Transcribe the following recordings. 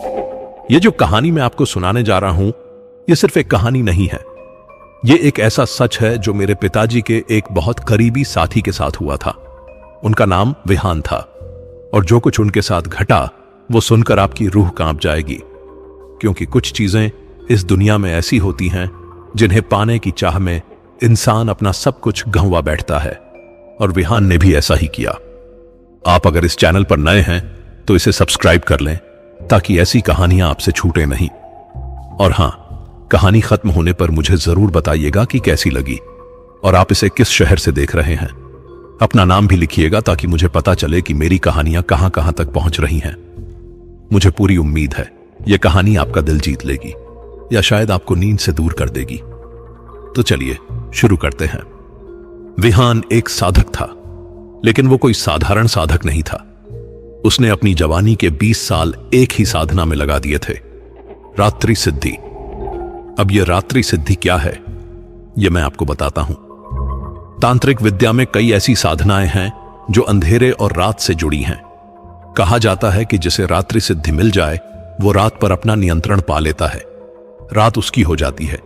ये जो कहानी मैं आपको सुनाने जा रहा हूं, ये सिर्फ एक कहानी नहीं है। ये एक ऐसा सच है जो मेरे पिताजी के एक बहुत करीबी साथी के साथ हुआ था। उनका नाम विहान था और जो कुछ उनके साथ घटा वो सुनकर आपकी रूह कांप जाएगी, क्योंकि कुछ चीजें इस दुनिया में ऐसी होती हैं जिन्हें पाने की चाह में इंसान अपना सब कुछ गंवा बैठता है, और विहान ने भी ऐसा ही किया। आप अगर इस चैनल पर नए हैं तो इसे सब्सक्राइब कर लें ताकि ऐसी कहानियां आपसे छूटे नहीं। और हां, कहानी खत्म होने पर मुझे जरूर बताइएगा कि कैसी लगी और आप इसे किस शहर से देख रहे हैं। अपना नाम भी लिखिएगा ताकि मुझे पता चले कि मेरी कहानियां कहां कहां तक पहुंच रही हैं। मुझे पूरी उम्मीद है यह कहानी आपका दिल जीत लेगी या शायद आपको नींद से दूर कर देगी। तो चलिए शुरू करते हैं। विहान एक साधक था, लेकिन वो कोई साधारण साधक नहीं था। उसने अपनी जवानी के 20 साल एक ही साधना में लगा दिए थे, रात्रि सिद्धि। अब यह रात्रि सिद्धि क्या है, यह मैं आपको बताता हूं। तांत्रिक विद्या में कई ऐसी साधनाएं हैं जो अंधेरे और रात से जुड़ी हैं। कहा जाता है कि जिसे रात्रि सिद्धि मिल जाए वो रात पर अपना नियंत्रण पा लेता है। रात उसकी हो जाती है,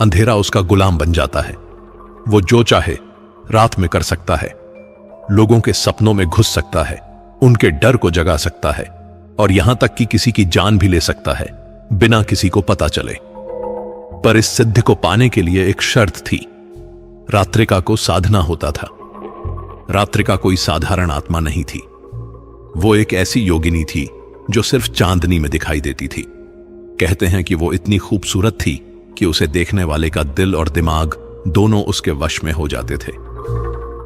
अंधेरा उसका गुलाम बन जाता है। वो जो चाहे रात में कर सकता है, लोगों के सपनों में घुस सकता है, उनके डर को जगा सकता है और यहां तक कि किसी की जान भी ले सकता है बिना किसी को पता चले। पर इस सिद्धि को पाने के लिए एक शर्त थी। रात्रिका को साधना होता था। रात्रिका कोई साधारण आत्मा नहीं थी। वो एक ऐसी योगिनी थी जो सिर्फ चांदनी में दिखाई देती थी। कहते हैं कि वो इतनी खूबसूरत थी कि उसे देखने वाले का दिल और दिमाग दोनों उसके वश में हो जाते थे।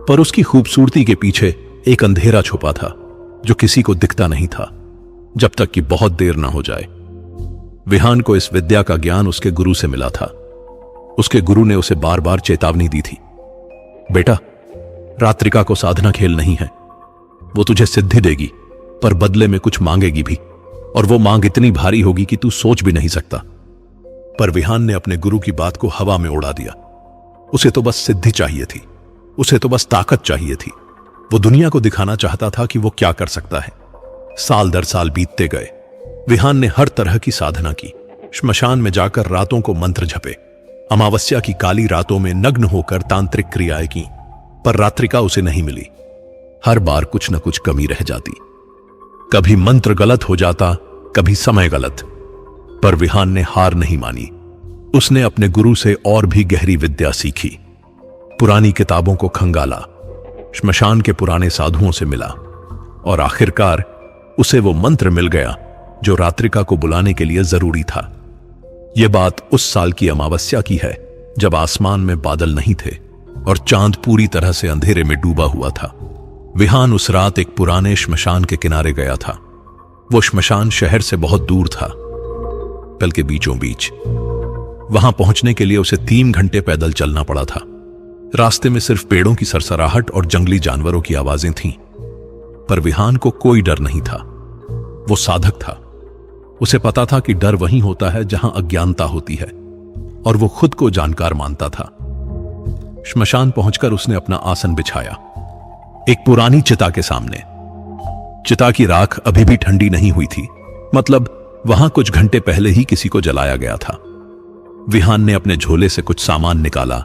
पर उसकी खूबसूरती के पीछे एक अंधेरा छुपा था जो किसी को दिखता नहीं था, जब तक कि बहुत देर ना हो जाए। विहान को इस विद्या का ज्ञान उसके गुरु से मिला था। उसके गुरु ने उसे बार बार चेतावनी दी थी, बेटा, रात्रिका को साधना खेल नहीं है। वो तुझे सिद्धि देगी पर बदले में कुछ मांगेगी भी, और वो मांग इतनी भारी होगी कि तू सोच भी नहीं सकता। पर विहान ने अपने गुरु की बात को हवा में उड़ा दिया। उसे तो बस सिद्धि चाहिए थी, उसे तो बस ताकत चाहिए थी। वो दुनिया को दिखाना चाहता था कि वो क्या कर सकता है। साल दर साल बीतते गए। विहान ने हर तरह की साधना की। श्मशान में जाकर रातों को मंत्र जपे, अमावस्या की काली रातों में नग्न होकर तांत्रिक क्रियाएं की, पर रात्रिका उसे नहीं मिली। हर बार कुछ न कुछ कमी रह जाती। कभी मंत्र गलत हो जाता, कभी समय गलत। पर विहान ने हार नहीं मानी। उसने अपने गुरु से और भी गहरी विद्या सीखी, पुरानी किताबों को खंगाला, श्मशान के पुराने साधुओं से मिला, और आखिरकार उसे वो मंत्र मिल गया जो रात्रिका को बुलाने के लिए जरूरी था। यह बात उस साल की अमावस्या की है जब आसमान में बादल नहीं थे और चांद पूरी तरह से अंधेरे में डूबा हुआ था। विहान उस रात एक पुराने श्मशान के किनारे गया था। वो श्मशान शहर से बहुत दूर था, बल्कि बीचों बीच। वहां पहुंचने के लिए उसे 3 घंटे पैदल चलना पड़ा था। रास्ते में सिर्फ पेड़ों की सरसराहट और जंगली जानवरों की आवाजें थीं। पर विहान को कोई डर नहीं था। वो साधक था। उसे पता था कि डर वहीं होता है जहां अज्ञानता होती है, और वो खुद को जानकार मानता था। श्मशान पहुंचकर उसने अपना आसन बिछाया, एक पुरानी चिता के सामने। चिता की राख अभी भी ठंडी नहीं हुई थी, मतलब वहां कुछ घंटे पहले ही किसी को जलाया गया था। विहान ने अपने झोले से कुछ सामान निकाला,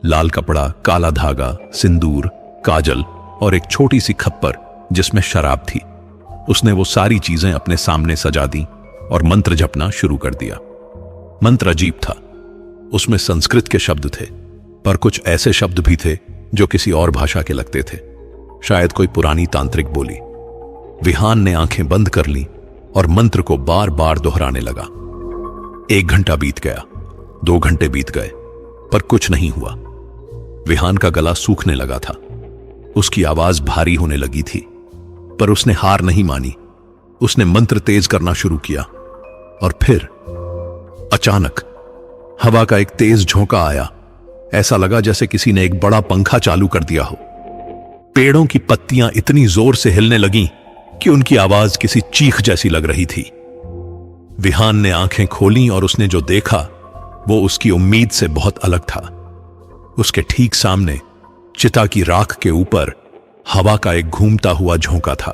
लाल कपड़ा, काला धागा, सिंदूर, काजल और एक छोटी सी खप्पर जिसमें शराब थी। उसने वो सारी चीजें अपने सामने सजा दी और मंत्र जपना शुरू कर दिया। मंत्र अजीब था। उसमें संस्कृत के शब्द थे, पर कुछ ऐसे शब्द भी थे जो किसी और भाषा के लगते थे, शायद कोई पुरानी तांत्रिक बोली। विहान ने आंखें बंद कर ली और मंत्र को बार बार दोहराने लगा। 1 घंटा बीत गया, 2 घंटे बीत गए, पर कुछ नहीं हुआ। विहान का गला सूखने लगा था। उसकी आवाज भारी होने लगी थी, पर उसने हार नहीं मानी। उसने मंत्र तेज करना शुरू किया, और फिर अचानक हवा का एक तेज झोंका आया। ऐसा लगा जैसे किसी ने एक बड़ा पंखा चालू कर दिया हो। पेड़ों की पत्तियां इतनी जोर से हिलने लगीं कि उनकी आवाज किसी चीख जैसी लग रही थी। विहान ने आंखें खोलीं और उसने जो देखा वो उसकी उम्मीद से बहुत अलग था। उसके ठीक सामने चिता की राख के ऊपर हवा का एक घूमता हुआ झोंका था।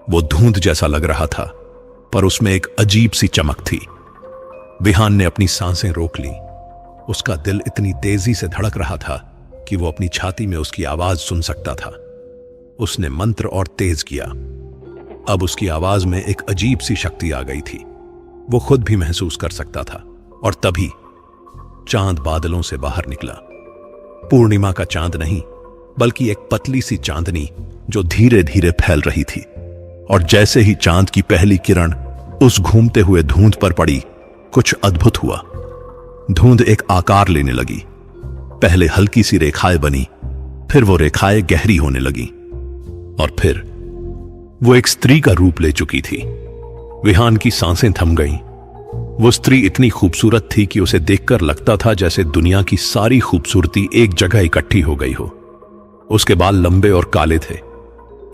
वो धुंध जैसा लग रहा था, पर उसमें एक अजीब सी चमक थी। विहान ने अपनी सांसें रोक ली। उसका दिल इतनी तेजी से धड़क रहा था कि वो अपनी छाती में उसकी आवाज सुन सकता था। उसने मंत्र और तेज किया। अब उसकी आवाज में एक अजीब सी शक्ति आ गई थी। वो खुद भी महसूस कर सकता था। और तभी चांद बादलों से बाहर निकला। पूर्णिमा का चांद नहीं, बल्कि एक पतली सी चांदनी जो धीरे धीरे फैल रही थी। और जैसे ही चांद की पहली किरण उस घूमते हुए धुंध पर पड़ी, कुछ अद्भुत हुआ। धुंध एक आकार लेने लगी। पहले हल्की सी रेखाएं बनी, फिर वो रेखाएं गहरी होने लगी, और फिर वो एक स्त्री का रूप ले चुकी थी। विहान की सांसें थम गईं। वो स्त्री इतनी खूबसूरत थी कि उसे देखकर लगता था जैसे दुनिया की सारी खूबसूरती एक जगह इकट्ठी हो गई हो। उसके बाल लंबे और काले थे,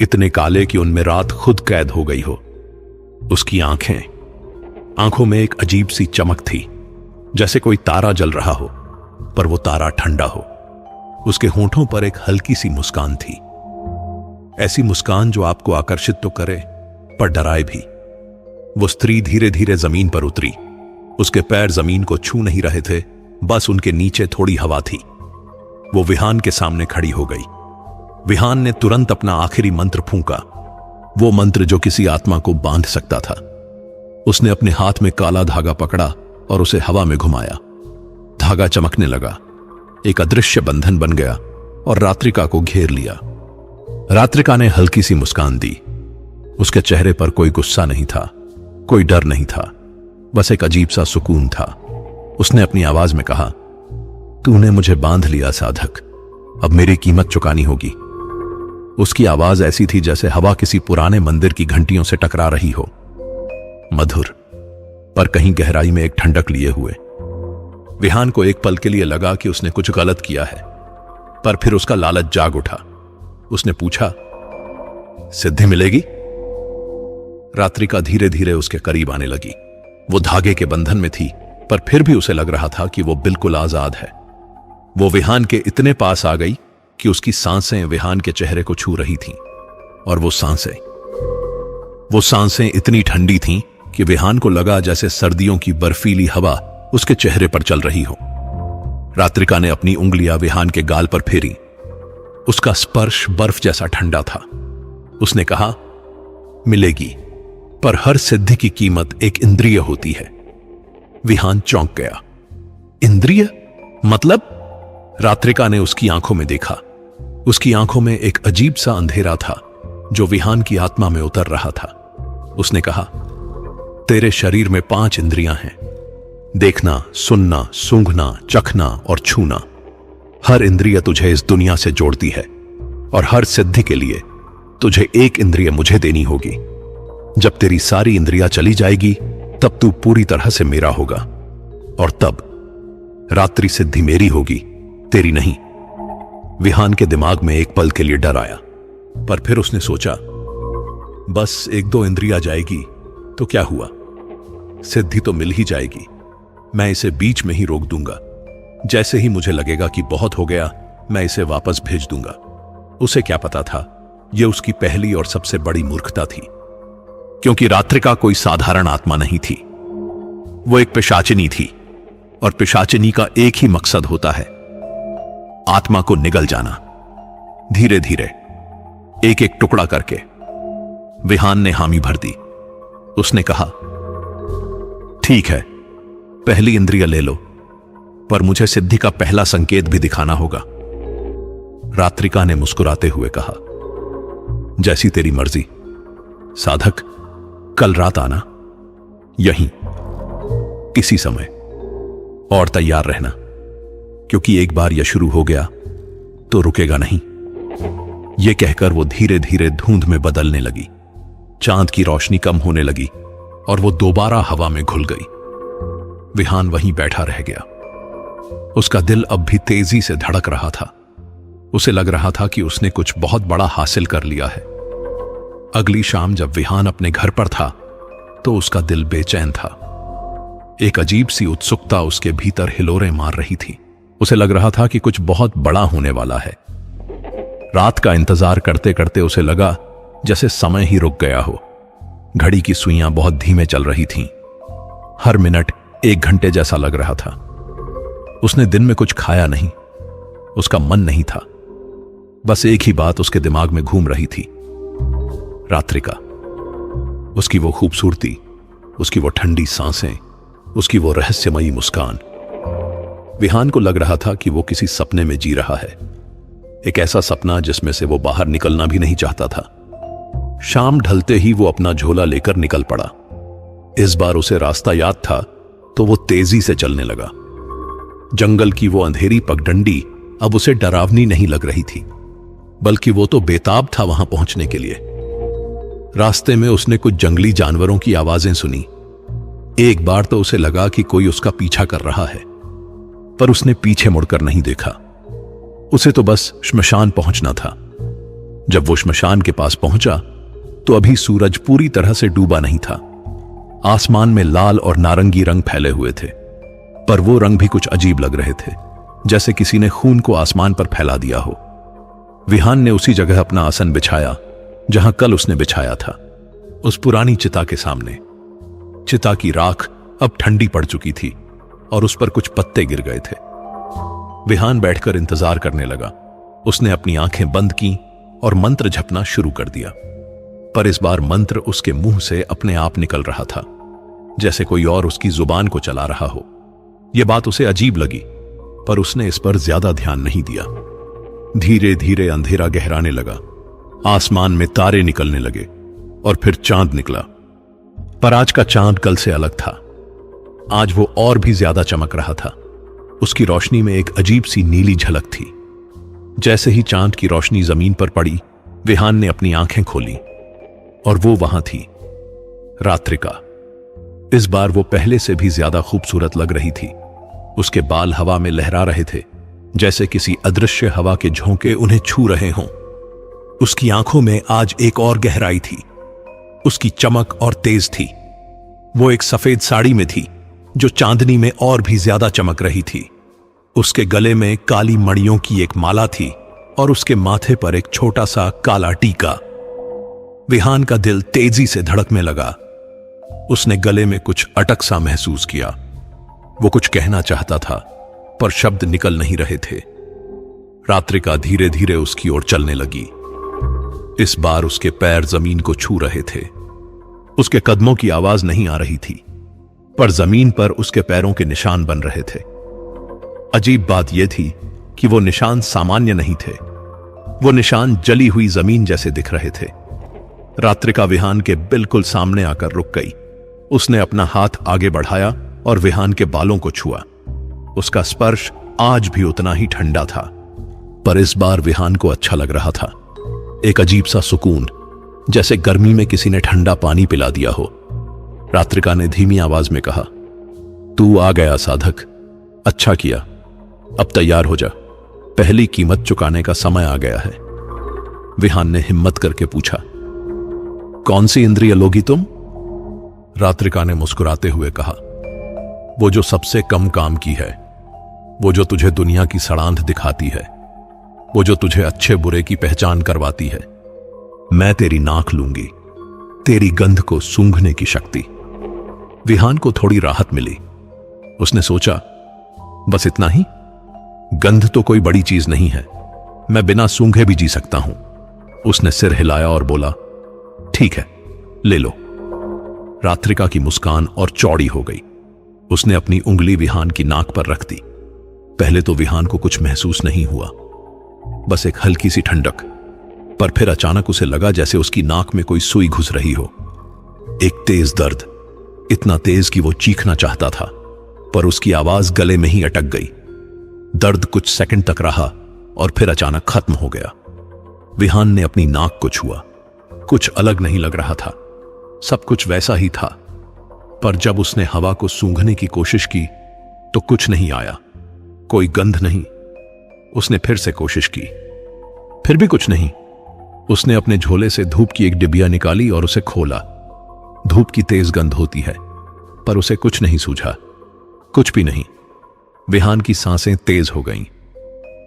इतने काले कि उनमें रात खुद कैद हो गई हो। उसकी आंखों में एक अजीब सी चमक थी, जैसे कोई तारा जल रहा हो, पर वो तारा ठंडा हो। उसके होंठों पर एक हल्की सी मुस्कान थी, ऐसी मुस्कान जो आपको आकर्षित तो करे पर डराए भी। वो स्त्री धीरे धीरे जमीन पर उतरी। उसके पैर जमीन को छू नहीं रहे थे, बस उनके नीचे थोड़ी हवा थी। वो विहान के सामने खड़ी हो गई। विहान ने तुरंत अपना आखिरी मंत्र फूंका, वो मंत्र जो किसी आत्मा को बांध सकता था। उसने अपने हाथ में काला धागा पकड़ा और उसे हवा में घुमाया। धागा चमकने लगा, एक अदृश्य बंधन बन गया और रात्रिका को घेर लिया। रात्रिका ने हल्की सी मुस्कान दी। उसके चेहरे पर कोई गुस्सा नहीं था, कोई डर नहीं था, बस एक अजीब सा सुकून था। उसने अपनी आवाज में कहा, तूने मुझे बांध लिया साधक, अब मेरी कीमत चुकानी होगी। उसकी आवाज ऐसी थी जैसे हवा किसी पुराने मंदिर की घंटियों से टकरा रही हो, मधुर, पर कहीं गहराई में एक ठंडक लिए हुए। विहान को एक पल के लिए लगा कि उसने कुछ गलत किया है, पर फिर उसका लालच जाग उठा। उसने पूछा, सिद्धि मिलेगी? रात्रिका धीरे धीरे उसके करीब आने लगी। वो धागे के बंधन में थी, पर फिर भी उसे लग रहा था कि वो बिल्कुल आजाद है। वो विहान के इतने पास आ गई कि उसकी सांसें विहान के चेहरे को छू रही थीं, और वो सांसें इतनी ठंडी थीं कि विहान को लगा जैसे सर्दियों की बर्फीली हवा उसके चेहरे पर चल रही हो। रात्रिका ने अपनी उंगलियां विहान के गाल पर फेरी। उसका स्पर्श बर्फ जैसा ठंडा था। उसने कहा, मिलेगी, पर हर सिद्धि की कीमत एक इंद्रिय होती है। विहान चौंक गया। इंद्रिय मतलब? रात्रिका ने उसकी आंखों में देखा। उसकी आंखों में एक अजीब सा अंधेरा था जो विहान की आत्मा में उतर रहा था। उसने कहा, तेरे शरीर में 5 इंद्रियां हैं, देखना, सुनना, सूंघना, चखना और छूना। हर इंद्रिय तुझे इस दुनिया से जोड़ती है, और हर सिद्धि के लिए तुझे एक इंद्रिय मुझे देनी होगी। जब तेरी सारी इंद्रियां चली जाएगी, तब तू पूरी तरह से मेरा होगा, और तब रात्रि सिद्धि मेरी होगी, तेरी नहीं। विहान के दिमाग में एक पल के लिए डर आया, पर फिर उसने सोचा, बस 1-2 इंद्रियां जाएगी तो क्या हुआ, सिद्धि तो मिल ही जाएगी। मैं इसे बीच में ही रोक दूंगा। जैसे ही मुझे लगेगा कि बहुत हो गया, मैं इसे वापस भेज दूंगा। उसे क्या पता था, यह उसकी पहली और सबसे बड़ी मूर्खता थी, क्योंकि रात्रिका कोई साधारण आत्मा नहीं थी। वो एक पिशाचिनी थी, और पिशाचिनी का एक ही मकसद होता है, आत्मा को निगल जाना। धीरे धीरे, एक एक टुकड़ा करके विहान ने हामी भर दी। उसने कहा, ठीक है, पहली इंद्रिय ले लो, पर मुझे सिद्धि का पहला संकेत भी दिखाना होगा। रात्रिका ने मुस्कुराते हुए कहा, जैसी तेरी मर्जी साधक, कल रात आना, यहीं किसी समय, और तैयार रहना, क्योंकि एक बार यह शुरू हो गया तो रुकेगा नहीं। यह कहकर वो धीरे धीरे धुंध में बदलने लगी। चांद की रोशनी कम होने लगी और वो दोबारा हवा में घुल गई। विहान वहीं बैठा रह गया। उसका दिल अब भी तेजी से धड़क रहा था। उसे लग रहा था कि उसने कुछ बहुत बड़ा हासिल कर लिया है। अगली शाम जब विहान अपने घर पर था तो उसका दिल बेचैन था। एक अजीब सी उत्सुकता उसके भीतर हिलोरें मार रही थी। उसे लग रहा था कि कुछ बहुत बड़ा होने वाला है। रात का इंतजार करते करते उसे लगा जैसे समय ही रुक गया हो। घड़ी की सुइयां बहुत धीमे चल रही थीं। हर मिनट 1 घंटे जैसा लग रहा था। उसने दिन में कुछ खाया नहीं, उसका मन नहीं था। बस एक ही बात उसके दिमाग में घूम रही थी, रात्रिका। उसकी वो खूबसूरती, उसकी वो ठंडी सांसें, उसकी वो रहस्यमयी मुस्कान। विहान को लग रहा था कि वो किसी सपने में जी रहा है, एक ऐसा सपना जिसमें से वो बाहर निकलना भी नहीं चाहता था। शाम ढलते ही वो अपना झोला लेकर निकल पड़ा। इस बार उसे रास्ता याद था तो वो तेजी से चलने लगा। जंगल की वो अंधेरी पगडंडी अब उसे डरावनी नहीं लग रही थी, बल्कि वो तो बेताब था वहां पहुंचने के लिए। रास्ते में उसने कुछ जंगली जानवरों की आवाजें सुनी। एक बार तो उसे लगा कि कोई उसका पीछा कर रहा है, पर उसने पीछे मुड़कर नहीं देखा। उसे तो बस श्मशान पहुंचना था। जब वो श्मशान के पास पहुंचा तो अभी सूरज पूरी तरह से डूबा नहीं था। आसमान में लाल और नारंगी रंग फैले हुए थे, पर वो रंग भी कुछ अजीब लग रहे थे, जैसे किसी ने खून को आसमान पर फैला दिया हो। विहान ने उसी जगह अपना आसन बिछाया जहां कल उसने बिछाया था, उस पुरानी चिता के सामने। चिता की राख अब ठंडी पड़ चुकी थी और उस पर कुछ पत्ते गिर गए थे। विहान बैठकर इंतजार करने लगा। उसने अपनी आंखें बंद की और मंत्र जपना शुरू कर दिया, पर इस बार मंत्र उसके मुंह से अपने आप निकल रहा था, जैसे कोई और उसकी जुबान को चला रहा हो। यह बात उसे अजीब लगी, पर उसने इस पर ज्यादा ध्यान नहीं दिया। धीरे धीरे अंधेरा गहराने लगा। आसमान में तारे निकलने लगे और फिर चांद निकला। पर आज का चांद कल से अलग था। आज वो और भी ज्यादा चमक रहा था। उसकी रोशनी में एक अजीब सी नीली झलक थी। जैसे ही चांद की रोशनी जमीन पर पड़ी, विहान ने अपनी आंखें खोली और वो वहां थी, रात्रिका। इस बार वो पहले से भी ज्यादा खूबसूरत लग रही थी। उसके बाल हवा में लहरा रहे थे, जैसे किसी अदृश्य हवा के झोंके उन्हें छू रहे हों। उसकी आंखों में आज एक और गहराई थी। उसकी चमक और तेज थी। वो एक सफेद साड़ी में थी जो चांदनी में और भी ज्यादा चमक रही थी। उसके गले में काली मणियों की एक माला थी और उसके माथे पर एक छोटा सा काला टीका। विहान का दिल तेजी से धड़कने लगा। उसने गले में कुछ अटक सा महसूस किया। वो कुछ कहना चाहता था, पर शब्द निकल नहीं रहे थे। रात्रिका धीरे धीरे उसकी ओर चलने लगी। इस बार उसके पैर जमीन को छू रहे थे। उसके कदमों की आवाज नहीं आ रही थी, पर जमीन पर उसके पैरों के निशान बन रहे थे। अजीब बात यह थी कि वो निशान सामान्य नहीं थे। वो निशान जली हुई जमीन जैसे दिख रहे थे। रात्रिका विहान के बिल्कुल सामने आकर रुक गई। उसने अपना हाथ आगे बढ़ाया और विहान के बालों को छुआ। उसका स्पर्श आज भी उतना ही ठंडा था, पर इस बार विहान को अच्छा लग रहा था। एक अजीब सा सुकून, जैसे गर्मी में किसी ने ठंडा पानी पिला दिया हो। रात्रिका ने धीमी आवाज में कहा, तू आ गया साधक, अच्छा किया। अब तैयार हो जा, पहली कीमत चुकाने का समय आ गया है। विहान ने हिम्मत करके पूछा, कौन सी इंद्रिय लोगी तुम? रात्रिका ने मुस्कुराते हुए कहा, वो जो सबसे कम काम की है, वो जो तुझे दुनिया की सड़ांध दिखाती है, वो जो तुझे अच्छे बुरे की पहचान करवाती है। मैं तेरी नाक लूंगी, तेरी गंध को सूंघने की शक्ति। विहान को थोड़ी राहत मिली। उसने सोचा, बस इतना ही? गंध तो कोई बड़ी चीज नहीं है, मैं बिना सूंघे भी जी सकता हूं। उसने सिर हिलाया और बोला, ठीक है, ले लो। रात्रिका की मुस्कान और चौड़ी हो गई। उसने अपनी उंगली विहान की नाक पर रख दी। पहले तो विहान को कुछ महसूस नहीं हुआ, बस एक हल्की सी ठंडक। पर फिर अचानक उसे लगा जैसे उसकी नाक में कोई सुई घुस रही हो। एक तेज दर्द, इतना तेज कि वो चीखना चाहता था, पर उसकी आवाज गले में ही अटक गई। दर्द कुछ सेकंड तक रहा और फिर अचानक खत्म हो गया। विहान ने अपनी नाक को छुआ। कुछ अलग नहीं लग रहा था, सब कुछ वैसा ही था। पर जब उसने हवा को सूंघने की कोशिश की तो कुछ नहीं आया, कोई गंध नहीं। उसने फिर से कोशिश की, फिर भी कुछ नहीं। उसने अपने झोले से धूप की एक डिबिया निकाली और उसे खोला। धूप की तेज गंध होती है, पर उसे कुछ नहीं सूझा, कुछ भी नहीं। विहान की सांसें तेज हो गईं।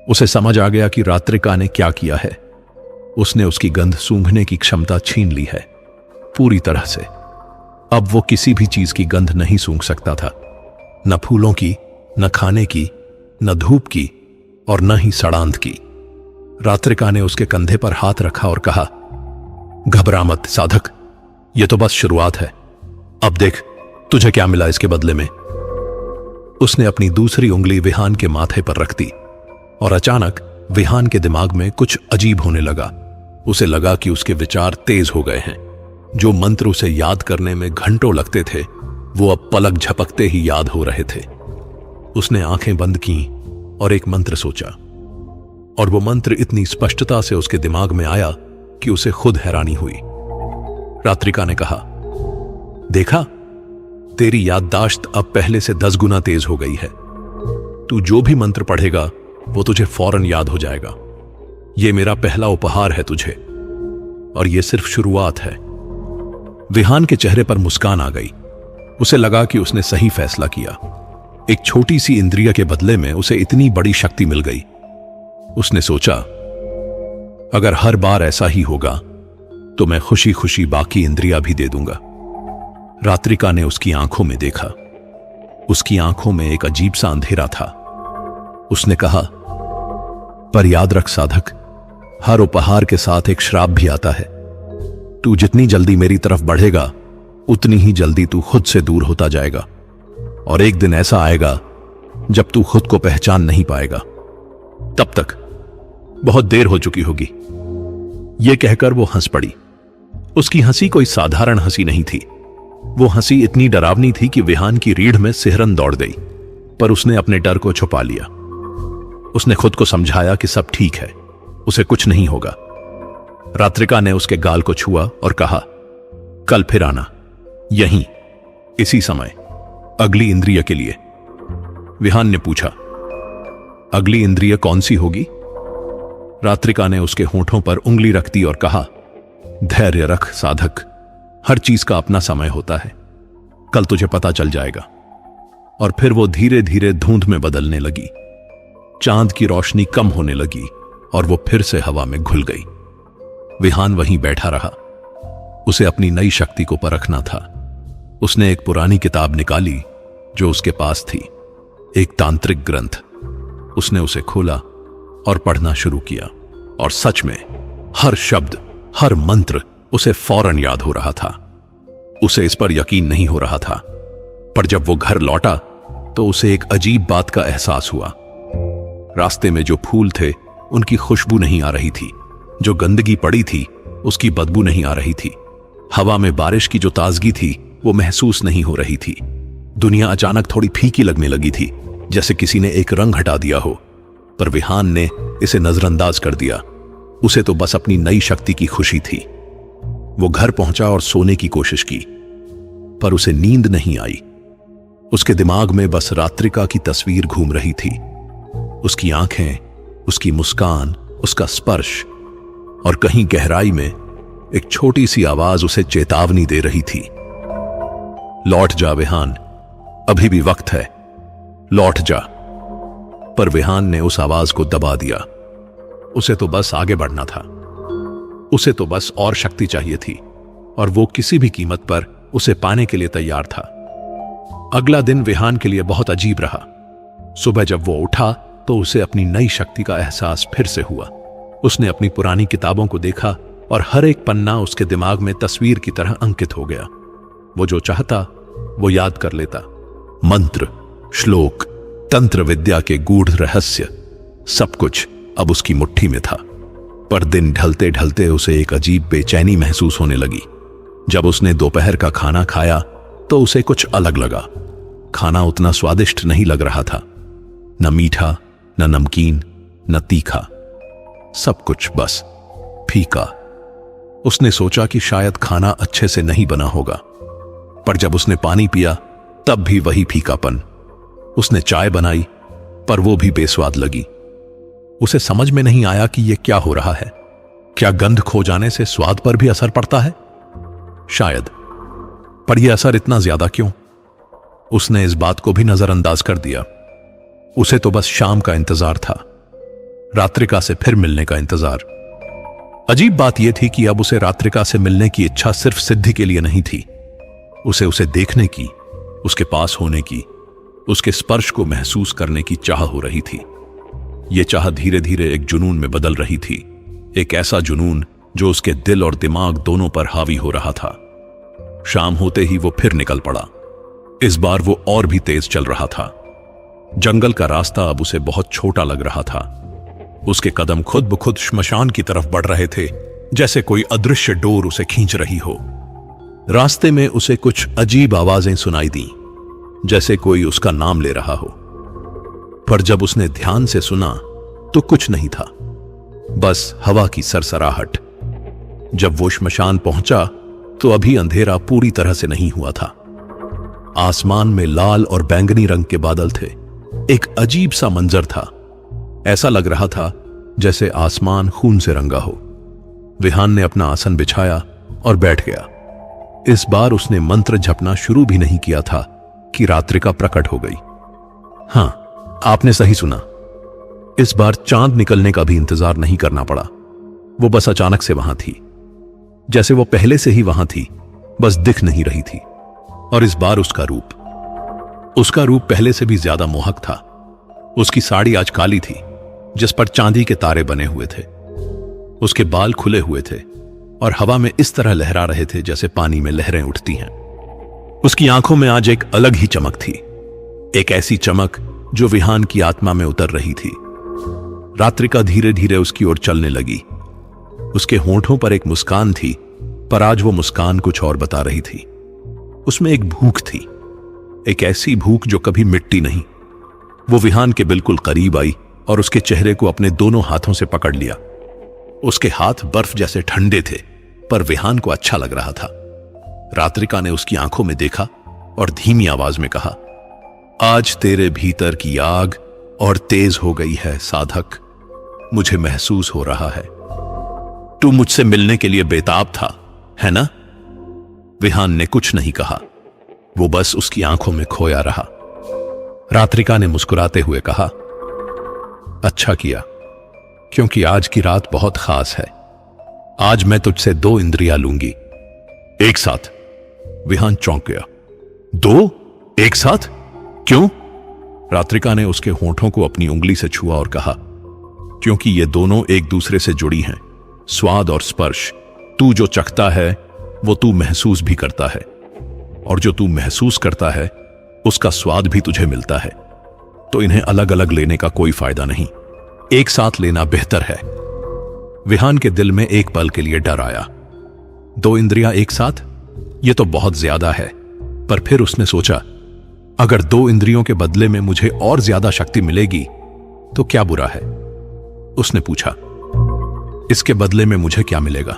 उसे समझ आ गया कि रात्रिका ने क्या किया है। उसने उसकी गंध सूंघने की क्षमता छीन ली है। पूरी तरह से। अब वो किसी भी चीज की गंध नहीं सूंघ सकता था, न फूलों की, न खाने की, न धूप की और न ही सड़ांध की। रात्रिका ने उसके कंधे पर हाथ रखा और कहा, घबरा मत साधक, यह तो बस शुरुआत है। अब देख तुझे क्या मिला इसके बदले में। उसने अपनी दूसरी उंगली विहान के माथे पर रख दी और अचानक विहान के दिमाग में कुछ अजीब होने लगा। उसे लगा कि उसके विचार तेज हो गए हैं। जो मंत्र उसे याद करने में घंटों लगते थे, वो अब पलक झपकते ही याद हो रहे थे। उसने आंखें बंद की और एक मंत्र सोचा, और वो मंत्र इतनी स्पष्टता से उसके दिमाग में आया कि उसे खुद हैरानी हुई। रात्रिका ने कहा, देखा, तेरी याददाश्त अब पहले से 10 गुना तेज हो गई है। तू जो भी मंत्र पढ़ेगा वो तुझे फौरन याद हो जाएगा। ये मेरा पहला उपहार है तुझे, और ये सिर्फ शुरुआत है। विहान के चेहरे पर मुस्कान आ गई। उसे लगा कि उसने सही फैसला किया। एक छोटी सी इंद्रिय के बदले में उसे इतनी बड़ी शक्ति मिल गई। उसने सोचा, अगर हर बार ऐसा ही होगा तो मैं खुशी खुशी बाकी इंद्रियां भी दे दूंगा। रात्रिका ने उसकी आंखों में देखा। उसकी आंखों में एक अजीब सा अंधेरा था। उसने कहा, पर याद रख साधक, हर उपहार के साथ एक श्राप भी आता है। तू जितनी जल्दी मेरी तरफ बढ़ेगा उतनी ही जल्दी तू खुद से दूर होता जाएगा, और एक दिन ऐसा आएगा जब तू खुद को पहचान नहीं पाएगा। तब तक बहुत देर हो चुकी होगी। यह कहकर वो हंस पड़ी। उसकी हंसी कोई साधारण हंसी नहीं थी। वो हंसी इतनी डरावनी थी कि विहान की रीढ़ में सिहरन दौड़ गई, पर उसने अपने डर को छुपा लिया। उसने खुद को समझाया कि सब ठीक है, उसे कुछ नहीं होगा। रात्रिका ने उसके गाल को छुआ और कहा, कल फिर आना, यहीं इसी समय, अगली इंद्रिय के लिए। विहान ने पूछा, अगली इंद्रिय कौन सी होगी? रात्रिका ने उसके होठों पर उंगली रख दी और कहा, धैर्य रख साधक, हर चीज का अपना समय होता है। कल तुझे पता चल जाएगा। और फिर वो धीरे धीरे धुंध में बदलने लगी। चांद की रोशनी कम होने लगी और वो फिर से हवा में घुल गई। विहान वहीं बैठा रहा। उसे अपनी नई शक्ति को परखना था। उसने एक पुरानी किताब निकाली जो उसके पास थी, एक तांत्रिक ग्रंथ। उसने उसे खोला और पढ़ना शुरू किया, और सच में हर शब्द, हर मंत्र उसे फौरन याद हो रहा था। उसे इस पर यकीन नहीं हो रहा था, पर जब वो घर लौटा तो उसे एक अजीब बात का एहसास हुआ। रास्ते में जो फूल थे उनकी खुशबू नहीं आ रही थी, जो गंदगी पड़ी थी उसकी बदबू नहीं आ रही थी, हवा में बारिश की जो ताजगी थी वो महसूस नहीं हो रही थी। दुनिया अचानक थोड़ी फीकी लगने लगी थी, जैसे किसी ने एक रंग हटा दिया हो। पर विहान ने इसे नजरअंदाज कर दिया। उसे तो बस अपनी नई शक्ति की खुशी थी। वो घर पहुंचा और सोने की कोशिश की, पर उसे नींद नहीं आई। उसके दिमाग में बस रात्रिका की तस्वीर घूम रही थी। उसकी आंखें, उसकी मुस्कान, उसका स्पर्श, और कहीं गहराई में एक छोटी सी आवाज उसे चेतावनी दे रही थी, लौट जा विहान, अभी भी वक्त है, लौट जा। पर विहान ने उस आवाज को दबा दिया। उसे तो बस आगे बढ़ना था। उसे तो बस और शक्ति चाहिए थी, और वो किसी भी कीमत पर उसे पाने के लिए तैयार था। अगला दिन विहान के लिए बहुत अजीब रहा। सुबह जब वो उठा तो उसे अपनी नई शक्ति का एहसास फिर से हुआ। उसने अपनी पुरानी किताबों को देखा और हर एक पन्ना उसके दिमाग में तस्वीर की तरह अंकित हो गया। वो जो चाहता वो याद कर लेता। मंत्र, श्लोक, तंत्र विद्या के गूढ़ रहस्य, सब कुछ अब उसकी मुट्ठी में था। पर दिन ढलते ढलते उसे एक अजीब बेचैनी महसूस होने लगी। जब उसने दोपहर का खाना खाया तो उसे कुछ अलग लगा। खाना उतना स्वादिष्ट नहीं लग रहा था, न मीठा, न नमकीन, न तीखा, सब कुछ बस फीका। उसने सोचा कि शायद खाना अच्छे से नहीं बना होगा, पर जब उसने पानी पिया तब भी वही फीकापन। उसने चाय बनाई पर वो भी बेस्वाद लगी। उसे समझ में नहीं आया कि यह क्या हो रहा है। क्या गंध खो जाने से स्वाद पर भी असर पड़ता है? शायद, पर यह असर इतना ज्यादा क्यों? उसने इस बात को भी नजरअंदाज कर दिया। उसे तो बस शाम का इंतजार था, रात्रिका से फिर मिलने का इंतजार। अजीब बात यह थी कि अब उसे रात्रिका से मिलने की इच्छा सिर्फ सिद्धि के लिए नहीं थी, उसे देखने की, उसके पास होने की, उसके स्पर्श को महसूस करने की चाह हो रही थी। यह चाह धीरे धीरे एक जुनून में बदल रही थी, एक ऐसा जुनून जो उसके दिल और दिमाग दोनों पर हावी हो रहा था। शाम होते ही वो फिर निकल पड़ा। इस बार वो और भी तेज चल रहा था। जंगल का रास्ता अब उसे बहुत छोटा लग रहा था। उसके कदम खुद ब खुद श्मशान की तरफ बढ़ रहे थे, जैसे कोई अदृश्य डोर उसे खींच रही हो। रास्ते में उसे कुछ अजीब आवाजें सुनाई दी, जैसे कोई उसका नाम ले रहा हो। पर जब उसने ध्यान से सुना तो कुछ नहीं था, बस हवा की सरसराहट। जब वो श्मशान पहुंचा तो अभी अंधेरा पूरी तरह से नहीं हुआ था। आसमान में लाल और बैंगनी रंग के बादल थे। एक अजीब सा मंजर था। ऐसा लग रहा था जैसे आसमान खून से रंगा हो। विहान ने अपना आसन बिछाया और बैठ गया। इस बार उसने मंत्र जपना शुरू भी नहीं किया था कि रात्रिका प्रकट हो गई। हां, आपने सही सुना। इस बार चांद निकलने का भी इंतजार नहीं करना पड़ा। वो बस अचानक से वहां थी, जैसे वो पहले से ही वहां थी, बस दिख नहीं रही थी। और इस बार उसका रूप पहले से भी ज्यादा मोहक था। उसकी साड़ी आज काली थी, जिस पर चांदी के तारे बने हुए थे। उसके बाल खुले हुए थे और हवा में इस तरह लहरा रहे थे जैसे पानी में लहरें उठती हैं। उसकी आंखों में आज एक अलग ही चमक थी, एक ऐसी चमक जो विहान की आत्मा में उतर रही थी। रात्रिका धीरे धीरे उसकी ओर चलने लगी। उसके होंठों पर एक मुस्कान थी, पर आज वो मुस्कान कुछ और बता रही थी। उसमें एक भूख थी, एक ऐसी भूख जो कभी मिटती नहीं। वो विहान के बिल्कुल करीब आई और उसके चेहरे को अपने दोनों हाथों से पकड़ लिया। उसके हाथ बर्फ जैसे ठंडे थे, पर विहान को अच्छा लग रहा था। रात्रिका ने उसकी आंखों में देखा और धीमी आवाज में कहा, आज तेरे भीतर की आग और तेज हो गई है साधक। मुझे महसूस हो रहा है तू मुझसे मिलने के लिए बेताब था, है ना? विहान ने कुछ नहीं कहा, वो बस उसकी आंखों में खोया रहा। रात्रिका ने मुस्कुराते हुए कहा, अच्छा किया, क्योंकि आज की रात बहुत खास है। आज मैं तुझसे 2 इंद्रियां लूंगी एक साथ। विहान चौंक गया। 2 एक साथ? क्यों? रात्रिका ने उसके होंठों को अपनी उंगली से छुआ और कहा, क्योंकि ये दोनों एक दूसरे से जुड़ी हैं। स्वाद और स्पर्श, तू जो चखता है वो तू महसूस भी करता है, और जो तू महसूस करता है उसका स्वाद भी तुझे मिलता है। तो इन्हें अलग अलग लेने का कोई फायदा नहीं, एक साथ लेना बेहतर है। विहान के दिल में एक पल के लिए डर आया। 2 इंद्रियां एक साथ, ये तो बहुत ज्यादा है। पर फिर उसने सोचा, अगर 2 इंद्रियों के बदले में मुझे और ज्यादा शक्ति मिलेगी तो क्या बुरा है? उसने पूछा, इसके बदले में मुझे क्या मिलेगा?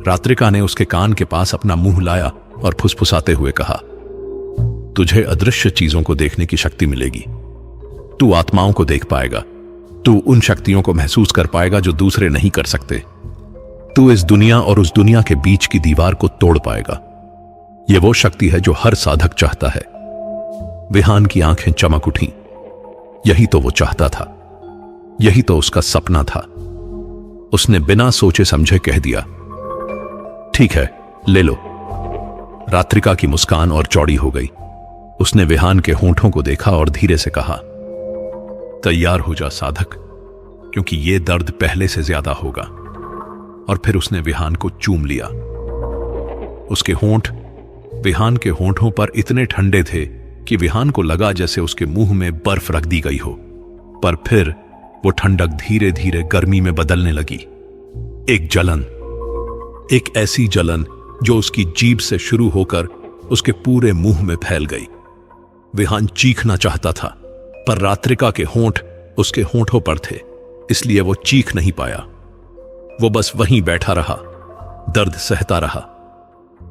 रात्रिका ने उसके कान के पास अपना मुंह लाया और फुसफुसाते हुए कहा, तुझे अदृश्य चीजों को देखने की शक्ति मिलेगी। तू आत्माओं को देख पाएगा, तू उन शक्तियों को महसूस कर पाएगा जो दूसरे नहीं कर सकते। तू इस दुनिया और उस दुनिया के बीच की दीवार को तोड़ पाएगा। यह वो शक्ति है जो हर साधक चाहता है। विहान की आंखें चमक उठी। यही तो वो चाहता था, यही तो उसका सपना था। उसने बिना सोचे समझे कह दिया, ठीक है, ले लो। रात्रिका की मुस्कान और चौड़ी हो गई। उसने विहान के होंठों को देखा और धीरे से कहा, तैयार हो जा साधक, क्योंकि यह दर्द पहले से ज्यादा होगा। और फिर उसने विहान को चूम लिया। उसके होंठ विहान के होंठों पर इतने ठंडे थे कि विहान को लगा जैसे उसके मुंह में बर्फ रख दी गई हो। पर फिर वो ठंडक धीरे धीरे गर्मी में बदलने लगी। एक जलन, एक ऐसी जलन जो उसकी जीभ से शुरू होकर उसके पूरे मुंह में फैल गई। विहान चीखना चाहता था, पर रात्रिका के होंठ उसके होंठों पर थे, इसलिए वो चीख नहीं पाया। वो बस वहीं बैठा रहा, दर्द सहता रहा।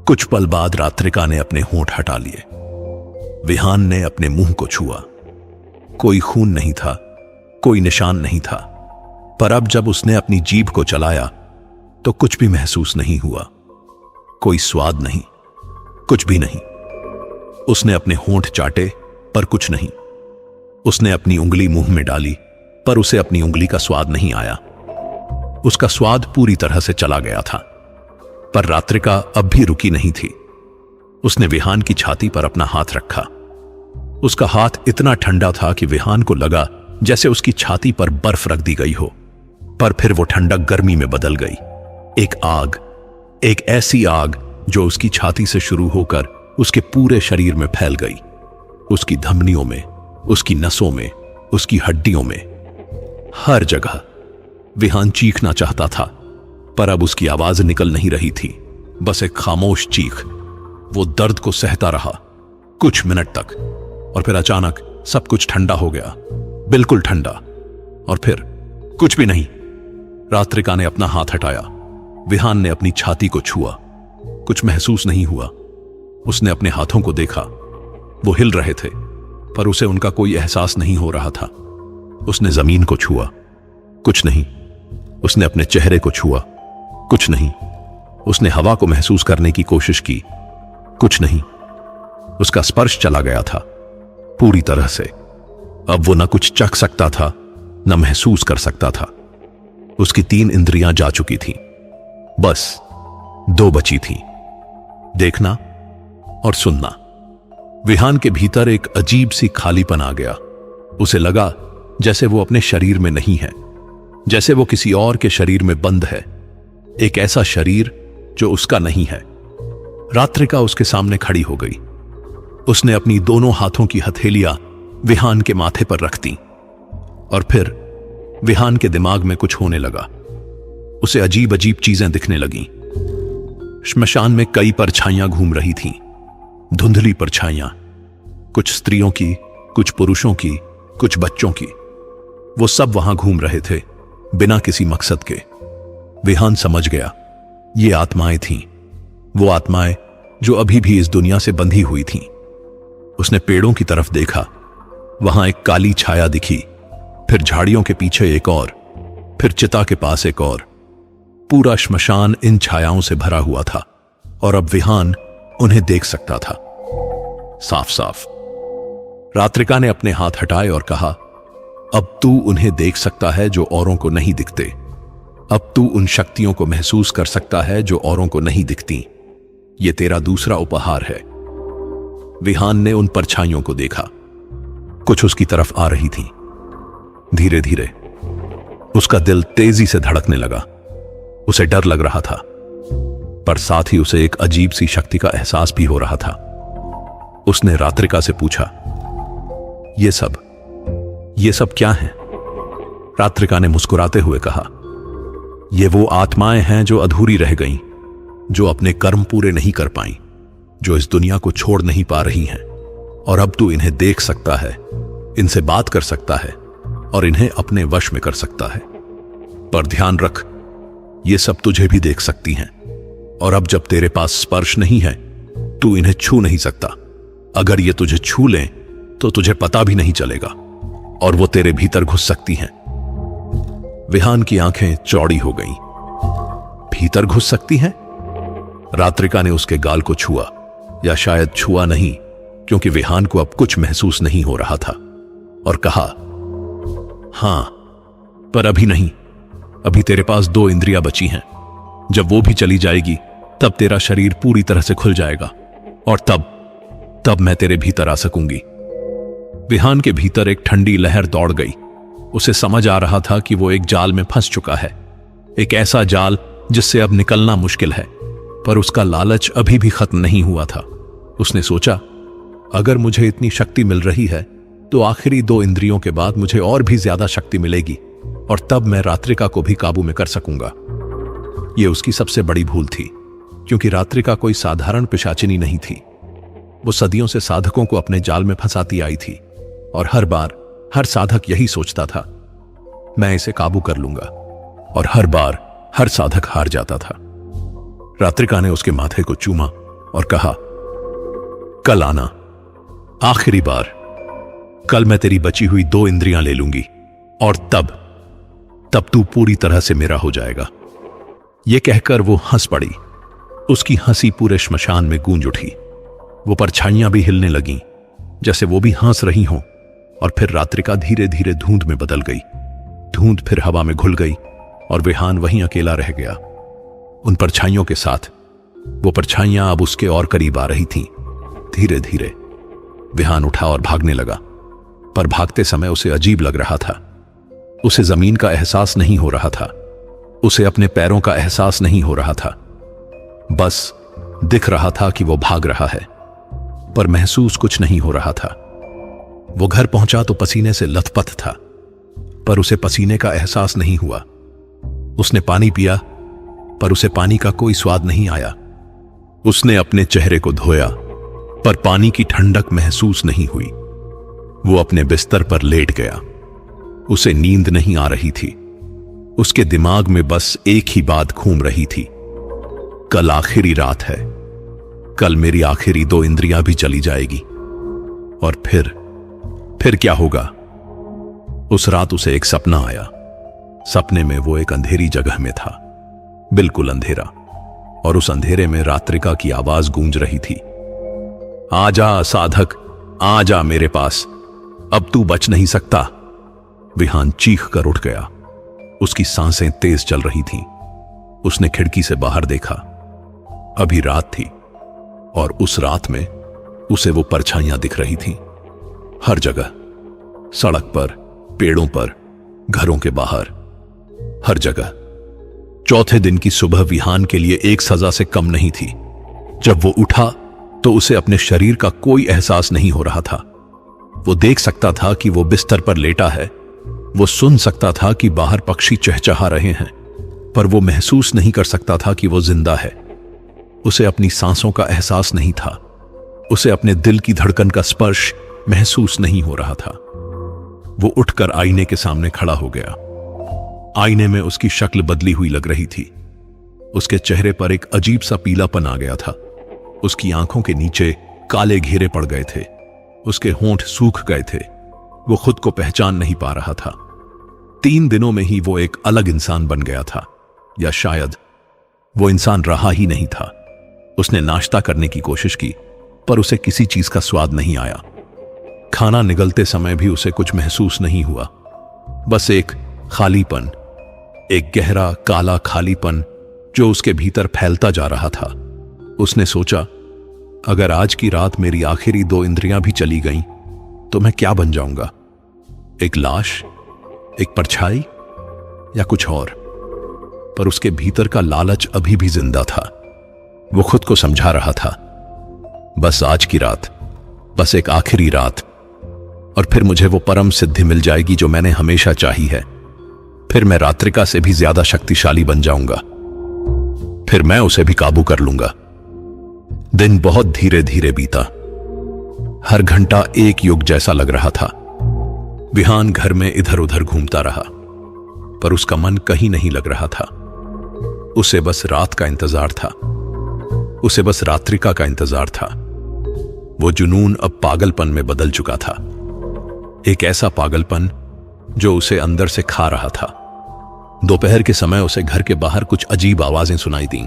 कुछ पल बाद रात्रिका ने अपने होंठ हटा लिए। विहान ने अपने मुंह को छुआ। कोई खून नहीं था, कोई निशान नहीं था। पर अब जब उसने अपनी जीभ को चलाया तो कुछ भी महसूस नहीं हुआ। कोई स्वाद नहीं, कुछ भी नहीं। उसने अपने होंठ चाटे, पर कुछ नहीं। उसने अपनी उंगली मुंह में डाली, पर उसे अपनी उंगली का स्वाद नहीं आया। उसका स्वाद पूरी तरह से चला गया था। पर रात्रिका अब भी रुकी नहीं थी। उसने विहान की छाती पर अपना हाथ रखा। उसका हाथ इतना ठंडा था कि विहान को लगा जैसे उसकी छाती पर बर्फ रख दी गई हो। पर फिर वो ठंडक गर्मी में बदल गई। एक आग, एक ऐसी आग जो उसकी छाती से शुरू होकर उसके पूरे शरीर में फैल गई। उसकी धमनियों में, उसकी नसों में, उसकी हड्डियों में, हर जगह। विहान चीखना चाहता था, पर अब उसकी आवाज निकल नहीं रही थी, बस एक खामोश चीख। वो दर्द को सहता रहा कुछ मिनट तक, और फिर अचानक सब कुछ ठंडा हो गया, बिल्कुल ठंडा। और फिर कुछ भी नहीं। रात्रिका ने अपना हाथ हटाया। विहान ने अपनी छाती को छुआ। कुछ महसूस नहीं हुआ। उसने अपने हाथों को देखा। वो हिल रहे थे, पर उसे उनका कोई एहसास नहीं हो रहा था। उसने जमीन को छुआ, कुछ नहीं। उसने अपने चेहरे को छुआ, कुछ नहीं। उसने हवा को महसूस करने की कोशिश की, कुछ नहीं। उसका स्पर्श चला गया था पूरी तरह से। अब वो न कुछ चख सकता था, न महसूस कर सकता था। उसकी 3 इंद्रियां जा चुकी थीं, बस 2 बची थीं, देखना और सुनना। विहान के भीतर एक अजीब सी खालीपन आ गया। उसे लगा जैसे वो अपने शरीर में नहीं है, जैसे वो किसी और के शरीर में बंद है, एक ऐसा शरीर जो उसका नहीं है। रात्रिका उसके सामने खड़ी हो गई। उसने अपनी दोनों हाथों की हथेलियां विहान के माथे पर रख दी, और फिर विहान के दिमाग में कुछ होने लगा। उसे अजीब अजीब चीजें दिखने लगीं। श्मशान में कई परछाइयां घूम रही थीं, धुंधली परछाइयां, कुछ स्त्रियों की, कुछ पुरुषों की, कुछ बच्चों की। वो सब वहां घूम रहे थे, बिना किसी मकसद के। विहान समझ गया, ये आत्माएं थीं, वो आत्माएं जो अभी भी इस दुनिया से बंधी हुई थीं। उसने पेड़ों की तरफ देखा। वहां एक काली छाया दिखी, फिर झाड़ियों के पीछे एक और, फिर चिता के पास एक और। पूरा श्मशान इन छायाओं से भरा हुआ था, और अब विहान उन्हें देख सकता था, साफ साफ। रात्रिका ने अपने हाथ हटाए और कहा, अब तू उन्हें देख सकता है जो औरों को नहीं दिखते। अब तू उन शक्तियों को महसूस कर सकता है जो औरों को नहीं दिखती। ये तेरा दूसरा उपहार है। विहान ने उन परछाइयों को देखा। कुछ उसकी तरफ आ रही थी। धीरे धीरे उसका दिल तेजी से धड़कने लगा। उसे डर लग रहा था, पर साथ ही उसे एक अजीब सी शक्ति का एहसास भी हो रहा था। उसने रात्रिका से पूछा, ये सब क्या है? रात्रिका ने मुस्कुराते हुए कहा, ये वो आत्माएं हैं जो अधूरी रह गईं, जो अपने कर्म पूरे नहीं कर पाईं, जो इस दुनिया को छोड़ नहीं पा रही हैं। और अब तू इन्हें देख सकता है, इनसे बात कर सकता है, और इन्हें अपने वश में कर सकता है। पर ध्यान रख, ये सब तुझे भी देख सकती हैं, और अब जब तेरे पास स्पर्श नहीं है, तू इन्हें छू नहीं सकता। अगर ये तुझे छू लें तो तुझे पता भी नहीं चलेगा, और वो तेरे भीतर घुस सकती हैं। विहान की आंखें चौड़ी हो गईं। भीतर घुस सकती हैं? रात्रिका ने उसके गाल को छुआ, या शायद छुआ नहीं, क्योंकि विहान को अब कुछ महसूस नहीं हो रहा था, और कहा, हां, पर अभी नहीं। अभी तेरे पास 2 इंद्रियां बची हैं। जब वो भी चली जाएगी, तब तेरा शरीर पूरी तरह से खुल जाएगा, और तब मैं तेरे भीतर आ सकूंगी। विहान के भीतर एक ठंडी लहर दौड़ गई। उसे समझ आ रहा था कि वो एक जाल में फंस चुका है, एक ऐसा जाल जिससे अब निकलना मुश्किल है। पर उसका लालच अभी भी खत्म नहीं हुआ था। उसने सोचा, अगर मुझे इतनी शक्ति मिल रही है, तो आखिरी 2 इंद्रियों के बाद मुझे और भी ज्यादा शक्ति मिलेगी, और तब मैं रात्रिका को भी काबू में कर सकूंगा। यह उसकी सबसे बड़ी भूल थी, क्योंकि रात्रिका कोई साधारण पिशाचिनी नहीं थी। वो सदियों से साधकों को अपने जाल में फंसाती आई थी, और हर बार हर साधक यही सोचता था, मैं इसे काबू कर लूंगा, और हर बार हर साधक हार जाता था। रात्रिका ने उसके माथे को चूमा और कहा, कल आना, आखिरी बार। कल मैं तेरी बची हुई 2 इंद्रियां ले लूंगी, और तब तू पूरी तरह से मेरा हो जाएगा। यह कहकर वो हंस पड़ी। उसकी हंसी पूरे श्मशान में गूंज उठी। वो परछाइयां भी हिलने लगीं, जैसे वो भी हंस रही हों। और फिर रात्रिका धीरे धीरे धुंध में बदल गई। धुंध फिर हवा में घुल गई, और विहान वहीं अकेला रह गया उन परछाइयों के साथ। वो परछाइयां अब उसके और करीब आ रही थीं। धीरे धीरे विहान उठा और भागने लगा, पर भागते समय उसे अजीब लग रहा था। उसे जमीन का एहसास नहीं हो रहा था, उसे अपने पैरों का एहसास नहीं हो रहा था। बस दिख रहा था कि वो भाग रहा है, पर महसूस कुछ नहीं हो रहा था। वो घर पहुंचा तो पसीने से लथपथ था, पर उसे पसीने का एहसास नहीं हुआ। उसने पानी पिया, पर उसे पानी का कोई स्वाद नहीं आया। उसने अपने चेहरे को धोया, पर पानी की ठंडक महसूस नहीं हुई। वो अपने बिस्तर पर लेट गया। उसे नींद नहीं आ रही थी। उसके दिमाग में बस एक ही बात घूम रही थी, कल आखिरी रात है, कल मेरी आखिरी 2 इंद्रियां भी चली जाएगी। और फिर क्या होगा? उस रात उसे एक सपना आया। सपने में वो एक अंधेरी जगह में था, बिल्कुल अंधेरा, और उस अंधेरे में रात्रिका की आवाज गूंज रही थी, आजा साधक, आजा मेरे पास, अब तू बच नहीं सकता। विहान चीख कर उठ गया। उसकी सांसें तेज चल रही थीं। उसने खिड़की से बाहर देखा। अभी रात थी, और उस रात में उसे वो परछाइयां दिख रही थीं, हर जगह, सड़क पर, पेड़ों पर, घरों के बाहर, हर जगह। चौथे दिन की सुबह विहान के लिए एक सजा से कम नहीं थी। जब वो उठा तो उसे अपने शरीर का कोई एहसास नहीं हो रहा था। वो देख सकता था कि वो बिस्तर पर लेटा है, वो सुन सकता था कि बाहर पक्षी चहचहा रहे हैं, पर वो महसूस नहीं कर सकता था कि वो जिंदा है। उसे अपनी सांसों का एहसास नहीं था। उसे अपने दिल की धड़कन का स्पर्श महसूस नहीं हो रहा था। वो उठकर आईने के सामने खड़ा हो गया। आईने में उसकी शक्ल बदली हुई लग रही थी। उसके चेहरे पर एक अजीब सा पीलापन आ गया था। उसकी आंखों के नीचे काले घेरे पड़ गए थे। उसके होंठ सूख गए थे। वो खुद को पहचान नहीं पा रहा था। 3 दिनों में ही वो एक अलग इंसान बन गया था, या शायद वो इंसान रहा ही नहीं था। उसने नाश्ता करने की कोशिश की, पर उसे किसी चीज का स्वाद नहीं आया। खाना निगलते समय भी उसे कुछ महसूस नहीं हुआ, बस एक खालीपन, एक गहरा काला खालीपन जो उसके भीतर फैलता जा रहा था। उसने सोचा, अगर आज की रात मेरी आखिरी 2 इंद्रियां भी चली गईं, तो मैं क्या बन जाऊंगा? एक लाश, एक परछाई, या कुछ और? पर उसके भीतर का लालच अभी भी जिंदा था। वो खुद को समझा रहा था, बस आज की रात, बस एक आखिरी रात, और फिर मुझे वो परम सिद्धि मिल जाएगी जो मैंने हमेशा चाही है। फिर मैं रात्रिका से भी ज्यादा शक्तिशाली बन जाऊंगा। फिर मैं उसे भी काबू कर लूंगा। दिन बहुत धीरे धीरे बीता। हर घंटा एक युग जैसा लग रहा था। विहान घर में इधर उधर घूमता रहा, पर उसका मन कहीं नहीं लग रहा था। उसे बस रात का इंतजार था। उसे बस रात्रिका का इंतजार था। वो जुनून अब पागलपन में बदल चुका था, एक ऐसा पागलपन जो उसे अंदर से खा रहा था। दोपहर के समय उसे घर के बाहर कुछ अजीब आवाजें सुनाई दीं।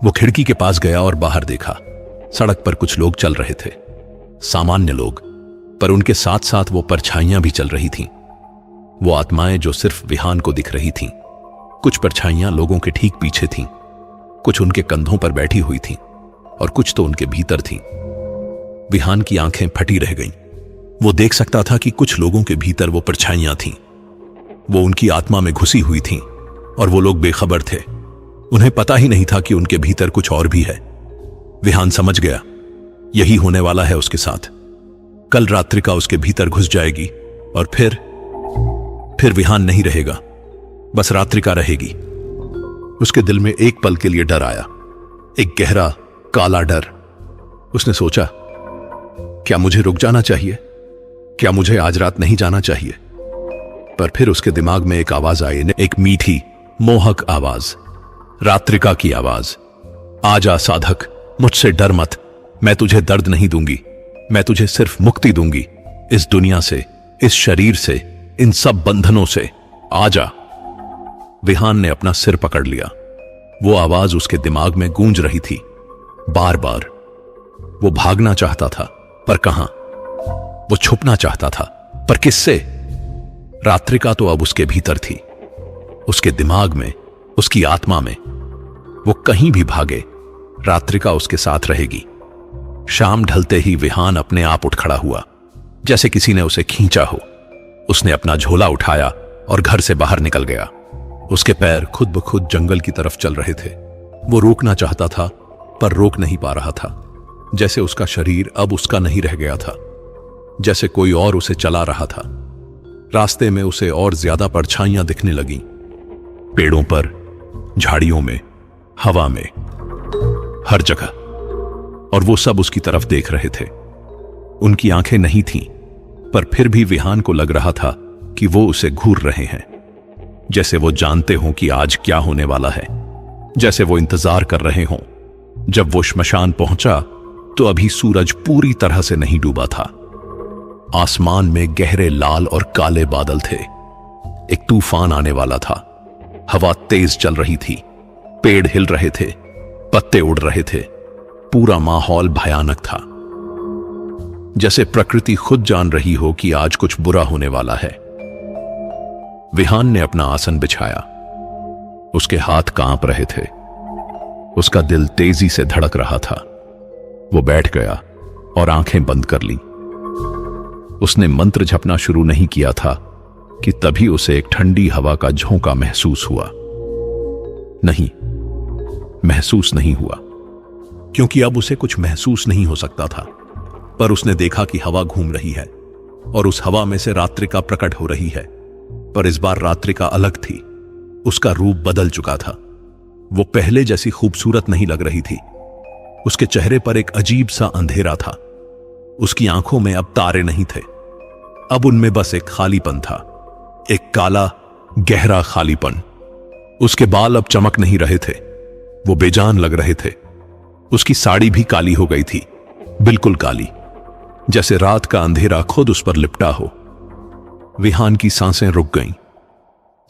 वो खिड़की के पास गया और बाहर देखा। सड़क पर कुछ लोग चल रहे थे, सामान्य लोग, पर उनके साथ साथ वो परछाइयां भी चल रही थीं। वो आत्माएं जो सिर्फ विहान को दिख रही थीं। कुछ परछाइयां लोगों के ठीक पीछे थीं, कुछ उनके कंधों पर बैठी हुई थीं, और कुछ तो उनके भीतर थीं। विहान की आंखें फटी रह गईं। वो देख सकता था कि कुछ लोगों के भीतर वो परछाइयां थीं। वो उनकी आत्मा में घुसी हुई थीं, और वो लोग बेखबर थे। उन्हें पता ही नहीं था कि उनके भीतर कुछ और भी है। विहान समझ गया, यही होने वाला है उसके साथ। कल रात्रिका उसके भीतर घुस जाएगी, और फिर विहान नहीं रहेगा, बस रात्रिका रहेगी। उसके दिल में एक पल के लिए डर आया, एक गहरा काला डर। उसने सोचा, क्या मुझे रुक जाना चाहिए? क्या मुझे आज रात नहीं जाना चाहिए? पर फिर उसके दिमाग में एक आवाज आई, एक मीठी मोहक आवाज, रात्रिका की आवाज। आजा साधक, मुझसे डर मत। मैं तुझे दर्द नहीं दूंगी, मैं तुझे सिर्फ मुक्ति दूंगी, इस दुनिया से, इस शरीर से, इन सब बंधनों से। आजा। विहान ने अपना सिर पकड़ लिया। वो आवाज उसके दिमाग में गूंज रही थी, बार बार। वो भागना चाहता था, पर कहां? वो छुपना चाहता था, पर किससे? रात्रिका तो अब उसके भीतर थी। उसके दिमाग में, उसकी आत्मा में। वो कहीं भी भागे, रात्रिका उसके साथ रहेगी। शाम ढलते ही विहान अपने आप उठ खड़ा हुआ, जैसे किसी ने उसे खींचा हो। उसने अपना झोला उठाया और घर से बाहर निकल गया। उसके पैर खुद ब खुद जंगल की तरफ चल रहे थे। वो रोकना चाहता था पर रोक नहीं पा रहा था। जैसे उसका शरीर अब उसका नहीं रह गया था, जैसे कोई और उसे चला रहा था। रास्ते में उसे और ज्यादा परछाइयां दिखने लगीं, पेड़ों पर, झाड़ियों में, हवा में, हर जगह। और वो सब उसकी तरफ देख रहे थे। उनकी आंखें नहीं थीं, पर फिर भी विहान को लग रहा था कि वो उसे घूर रहे हैं, जैसे वो जानते हों कि आज क्या होने वाला है, जैसे वो इंतजार कर रहे हों। जब वो श्मशान पहुंचा तो अभी सूरज पूरी तरह से नहीं डूबा था। आसमान में गहरे लाल और काले बादल थे। एक तूफान आने वाला था। हवा तेज चल रही थी, पेड़ हिल रहे थे, पत्ते उड़ रहे थे। पूरा माहौल भयानक था, जैसे प्रकृति खुद जान रही हो कि आज कुछ बुरा होने वाला है। विहान ने अपना आसन बिछाया। उसके हाथ कांप रहे थे, उसका दिल तेजी से धड़क रहा था। वो बैठ गया और आंखें बंद कर ली। उसने मंत्र जपना शुरू नहीं किया था कि तभी उसे एक ठंडी हवा का झोंका महसूस हुआ। नहीं, महसूस नहीं हुआ, क्योंकि अब उसे कुछ महसूस नहीं हो सकता था। पर उसने देखा कि हवा घूम रही है और उस हवा में से रात्रिका प्रकट हो रही है। पर इस बार रात्रिका अलग थी। उसका रूप बदल चुका था। वो पहले जैसी खूबसूरत नहीं लग रही थी। उसके चेहरे पर एक अजीब सा अंधेरा था। उसकी आंखों में अब तारे नहीं थे, अब उनमें बस एक खालीपन था, एक काला गहरा खालीपन। उसके बाल अब चमक नहीं रहे थे, वो बेजान लग रहे थे। उसकी साड़ी भी काली हो गई थी, बिल्कुल काली, जैसे रात का अंधेरा खुद उस पर लिपटा हो। विहान की सांसें रुक गईं।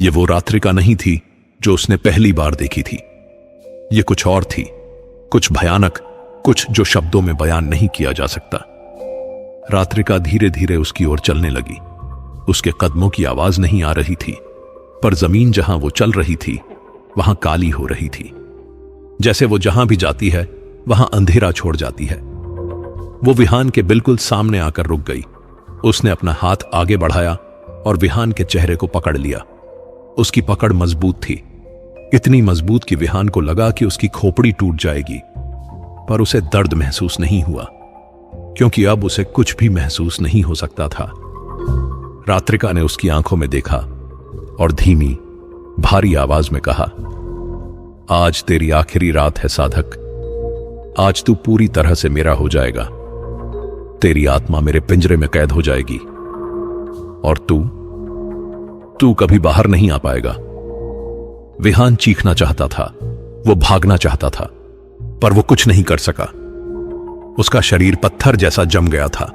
ये वो रात्रिका नहीं थी जो उसने पहली बार देखी थी। ये कुछ और थी, कुछ भयानक, कुछ जो शब्दों में बयान नहीं किया जा सकता। रात्रिका धीरे धीरे उसकी ओर चलने लगी। उसके कदमों की आवाज नहीं आ रही थी, पर जमीन जहां वो चल रही थी वहां काली हो रही थी। जैसे वो जहां भी जाती है वहां अंधेरा छोड़ जाती है। वो विहान के बिल्कुल सामने आकर रुक गई। उसने अपना हाथ आगे बढ़ाया और विहान के चेहरे को पकड़ लिया। उसकी पकड़ मजबूत थी, इतनी मजबूत कि विहान को लगा कि उसकी खोपड़ी टूट जाएगी। पर उसे दर्द महसूस नहीं हुआ, क्योंकि अब उसे कुछ भी महसूस नहीं हो सकता था। रात्रिका ने उसकी आंखों में देखा और धीमी, भारी आवाज में कहा, आज तेरी आखिरी रात है साधक। आज तू पूरी तरह से मेरा हो जाएगा। तेरी आत्मा मेरे पिंजरे में कैद हो जाएगी और तू कभी बाहर नहीं आ पाएगा। विहान चीखना चाहता था, वो भागना चाहता था, पर वो कुछ नहीं कर सका। उसका शरीर पत्थर जैसा जम गया था।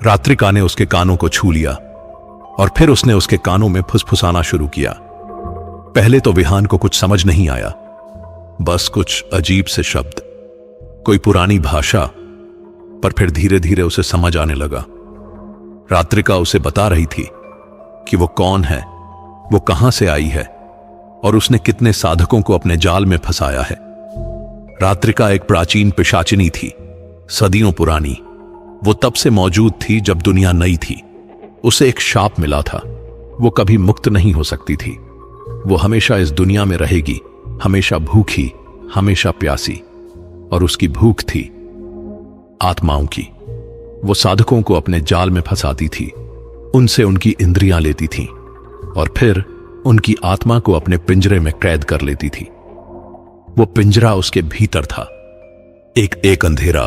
रात्रिका ने उसके कानों को छू लिया और फिर उसने उसके कानों में फुसफुसाना शुरू किया। पहले तो विहान को कुछ समझ नहीं आया, बस कुछ अजीब से शब्द, कोई पुरानी भाषा। पर फिर धीरे धीरे उसे समझ आने लगा। रात्रिका उसे बता रही थी कि वो कौन है, वो कहां से आई है और उसने कितने साधकों को अपने जाल में फंसाया है। रात्रिका एक प्राचीन पिशाचिनी थी, सदियों पुरानी। वो तब से मौजूद थी जब दुनिया नई थी। उसे एक शाप मिला था, वो कभी मुक्त नहीं हो सकती थी। वो हमेशा इस दुनिया में रहेगी, हमेशा भूखी, हमेशा प्यासी। और उसकी भूख थी आत्माओं की। वो साधकों को अपने जाल में फंसाती थी, उनसे उनकी इंद्रियां लेती थी और फिर उनकी आत्मा को अपने पिंजरे में कैद कर लेती थी। वो पिंजरा उसके भीतर था, एक अंधेरा,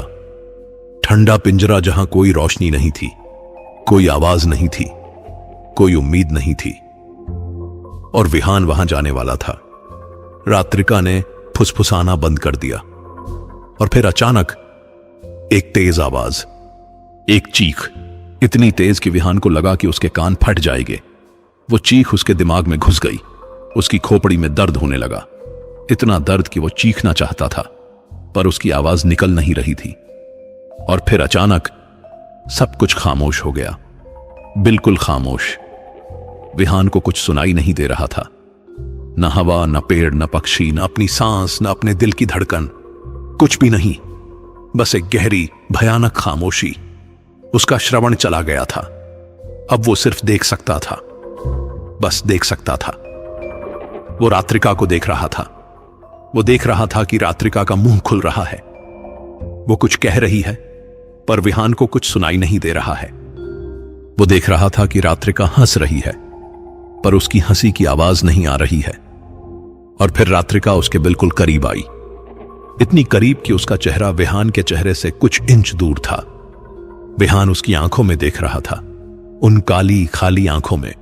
ठंडा पिंजरा जहां कोई रोशनी नहीं थी, कोई आवाज नहीं थी, कोई उम्मीद नहीं थी। और विहान वहां जाने वाला था। रात्रिका ने फुसफुसाना बंद कर दिया और फिर अचानक एक तेज आवाज, एक चीख, इतनी तेज कि विहान को लगा कि उसके कान फट जाएंगे। वो चीख उसके दिमाग में घुस गई। उसकी खोपड़ी में दर्द होने लगा, इतना दर्द कि वो चीखना चाहता था, पर उसकी आवाज निकल नहीं रही थी। और फिर अचानक सब कुछ खामोश हो गया, बिल्कुल खामोश। विहान को कुछ सुनाई नहीं दे रहा था, न हवा, न पेड़, न पक्षी, न अपनी सांस, न अपने दिल की धड़कन, कुछ भी नहीं। बस एक गहरी भयानक खामोशी। उसका श्रवण चला गया था। अब वो सिर्फ देख सकता था, बस देख सकता था। वो रात्रिका को देख रहा था। वो देख रहा था कि रात्रिका का मुंह खुल रहा है। वो कुछ कह रही है, पर विहान को कुछ सुनाई नहीं दे रहा है। वो देख रहा था कि रात्रिका हंस रही है, पर उसकी हंसी की आवाज नहीं आ रही है। और फिर रात्रिका उसके बिल्कुल करीब आई, इतनी करीब कि उसका चेहरा विहान के चेहरे से कुछ इंच दूर था। विहान उसकी आंखों में देख रहा था, उन काली खाली आंखों में।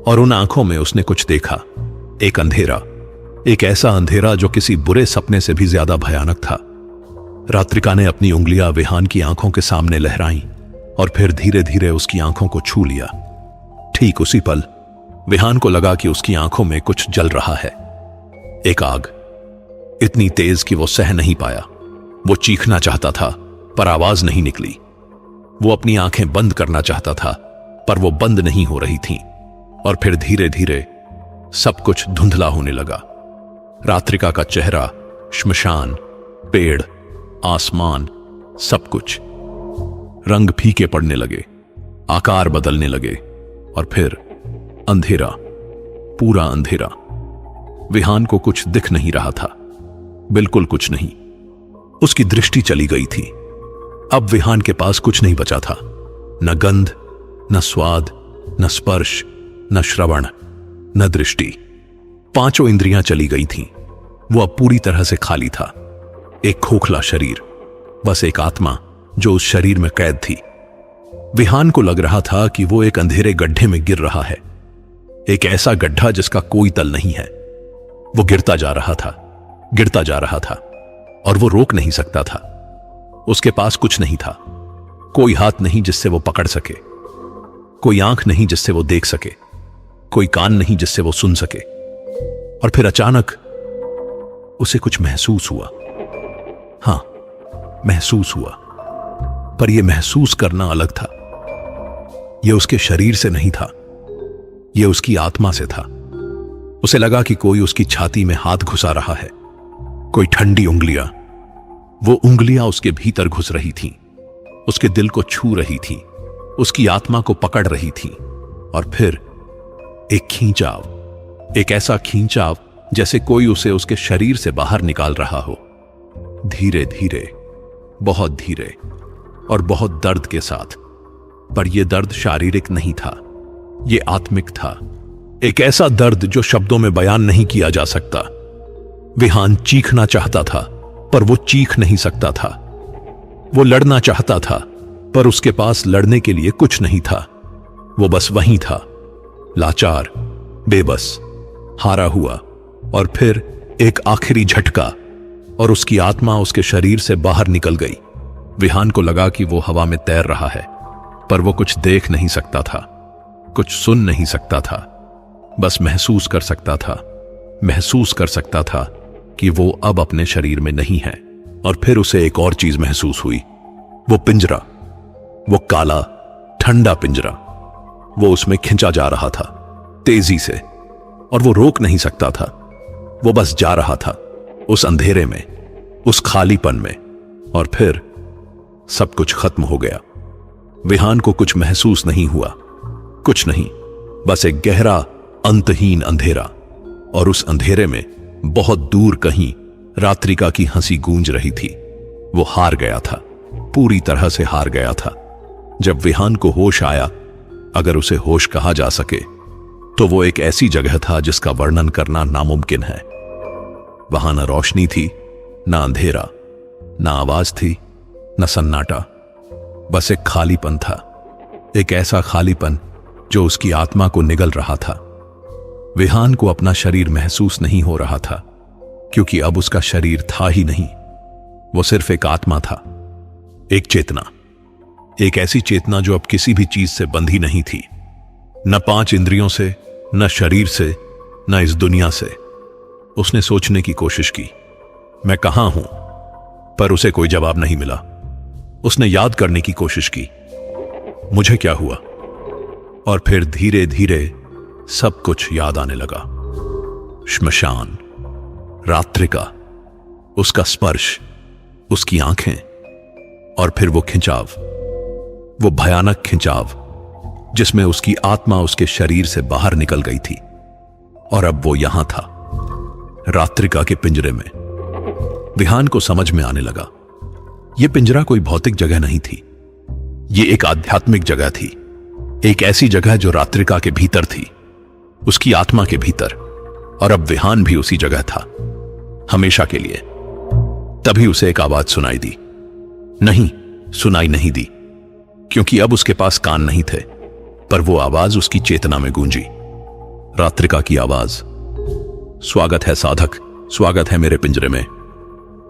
और उन आंखों में उसने कुछ देखा, एक अंधेरा, एक ऐसा अंधेरा जो किसी बुरे सपने से भी ज्यादा भयानक था। रात्रिका ने अपनी उंगलियां विहान की आंखों के सामने लहराईं और फिर धीरे धीरे उसकी आंखों को छू लिया। ठीक उसी पल विहान को लगा कि उसकी आंखों में कुछ जल रहा है, एक आग, इतनी तेज कि वो सह नहीं पाया। वो चीखना चाहता था, पर आवाज नहीं निकली। वो अपनी आंखें बंद करना चाहता था, पर वो बंद नहीं हो रही थीं। और फिर धीरे धीरे सब कुछ धुंधला होने लगा। रात्रिका का चेहरा, श्मशान, पेड़, आसमान, सब कुछ रंग फीके पड़ने लगे, आकार बदलने लगे। और फिर अंधेरा, पूरा अंधेरा। विहान को कुछ दिख नहीं रहा था, बिल्कुल कुछ नहीं। उसकी दृष्टि चली गई थी। अब विहान के पास कुछ नहीं बचा था, न गंध, न स्वाद, न स्पर्श, न श्रवण, न दृष्टि। पांचों इंद्रियां चली गई थीं। वो अब पूरी तरह से खाली था। एक खोखला शरीर, बस एक आत्मा जो उस शरीर में कैद थी। विहान को लग रहा था कि वो एक अंधेरे गड्ढे में गिर रहा है, एक ऐसा गड्ढा जिसका कोई तल नहीं है। वो गिरता जा रहा था, गिरता जा रहा था, और वो रोक नहीं सकता था। उसके पास कुछ नहीं था, कोई हाथ नहीं जिससे वो पकड़ सके, कोई आंख नहीं जिससे वो देख सके, कोई कान नहीं जिससे वो सुन सके। और फिर अचानक उसे कुछ महसूस हुआ। हां, महसूस हुआ, पर यह महसूस करना अलग था। यह उसके शरीर से नहीं था, यह उसकी आत्मा से था। उसे लगा कि कोई उसकी छाती में हाथ घुसा रहा है, कोई ठंडी उंगलियां। वो उंगलियां उसके भीतर घुस रही थीं, उसके दिल को छू रही थीं, उसकी आत्मा को पकड़ रही थीं। और फिर एक खींचाव, एक ऐसा खींचाव जैसे कोई उसे उसके शरीर से बाहर निकाल रहा हो, धीरे धीरे, बहुत धीरे और बहुत दर्द के साथ। पर यह दर्द शारीरिक नहीं था, यह आत्मिक था। एक ऐसा दर्द जो शब्दों में बयान नहीं किया जा सकता। विहान चीखना चाहता था, पर वो चीख नहीं सकता था। वो लड़ना चाहता था, पर उसके पास लड़ने के लिए कुछ नहीं था। वो बस वहीं था, लाचार, बेबस, हारा हुआ। और फिर एक आखिरी झटका और उसकी आत्मा उसके शरीर से बाहर निकल गई। विहान को लगा कि वो हवा में तैर रहा है, पर वो कुछ देख नहीं सकता था, कुछ सुन नहीं सकता था, बस महसूस कर सकता था, महसूस कर सकता था कि वो अब अपने शरीर में नहीं है। और फिर उसे एक और चीज महसूस हुई, वो पिंजरा, वो काला ठंडा पिंजरा। वो उसमें खिंचा जा रहा था तेजी से, और वो रोक नहीं सकता था। वो बस जा रहा था उस अंधेरे में, उस खालीपन में। और फिर सब कुछ खत्म हो गया। विहान को कुछ महसूस नहीं हुआ, कुछ नहीं, बस एक गहरा अंतहीन अंधेरा। और उस अंधेरे में बहुत दूर कहीं रात्रिका की हंसी गूंज रही थी। वो हार गया था, पूरी तरह से हार गया था। जब विहान को होश आया, अगर उसे होश कहा जा सके, तो वो एक ऐसी जगह था जिसका वर्णन करना नामुमकिन है। वहां न रोशनी थी, न अंधेरा, न आवाज थी, न सन्नाटा, बस एक खालीपन था। एक ऐसा खालीपन जो उसकी आत्मा को निगल रहा था। विहान को अपना शरीर महसूस नहीं हो रहा था, क्योंकि अब उसका शरीर था ही नहीं। वो सिर्फ एक आत्मा था, एक चेतना, एक ऐसी चेतना जो अब किसी भी चीज से बंधी नहीं थी, न 5 इंद्रियों से, न शरीर से, न इस दुनिया से। उसने सोचने की कोशिश की, मैं कहां हूं, पर उसे कोई जवाब नहीं मिला। उसने याद करने की कोशिश की, मुझे क्या हुआ। और फिर धीरे धीरे सब कुछ याद आने लगा। श्मशान, रात्रिका, उसका स्पर्श, उसकी आंखें, और फिर वो खिंचाव, वो भयानक खिंचाव जिसमें उसकी आत्मा उसके शरीर से बाहर निकल गई थी। और अब वो यहां था, रात्रिका के पिंजरे में। विहान को समझ में आने लगा, यह पिंजरा कोई भौतिक जगह नहीं थी, यह एक आध्यात्मिक जगह थी। एक ऐसी जगह जो रात्रिका के भीतर थी, उसकी आत्मा के भीतर। और अब विहान भी उसी जगह था, हमेशा के लिए। तभी उसे एक आवाज सुनाई दी। नहीं, सुनाई नहीं दी, क्योंकि अब उसके पास कान नहीं थे, पर वो आवाज उसकी चेतना में गूंजी। रात्रिका की आवाज, स्वागत है साधक, स्वागत है मेरे पिंजरे में।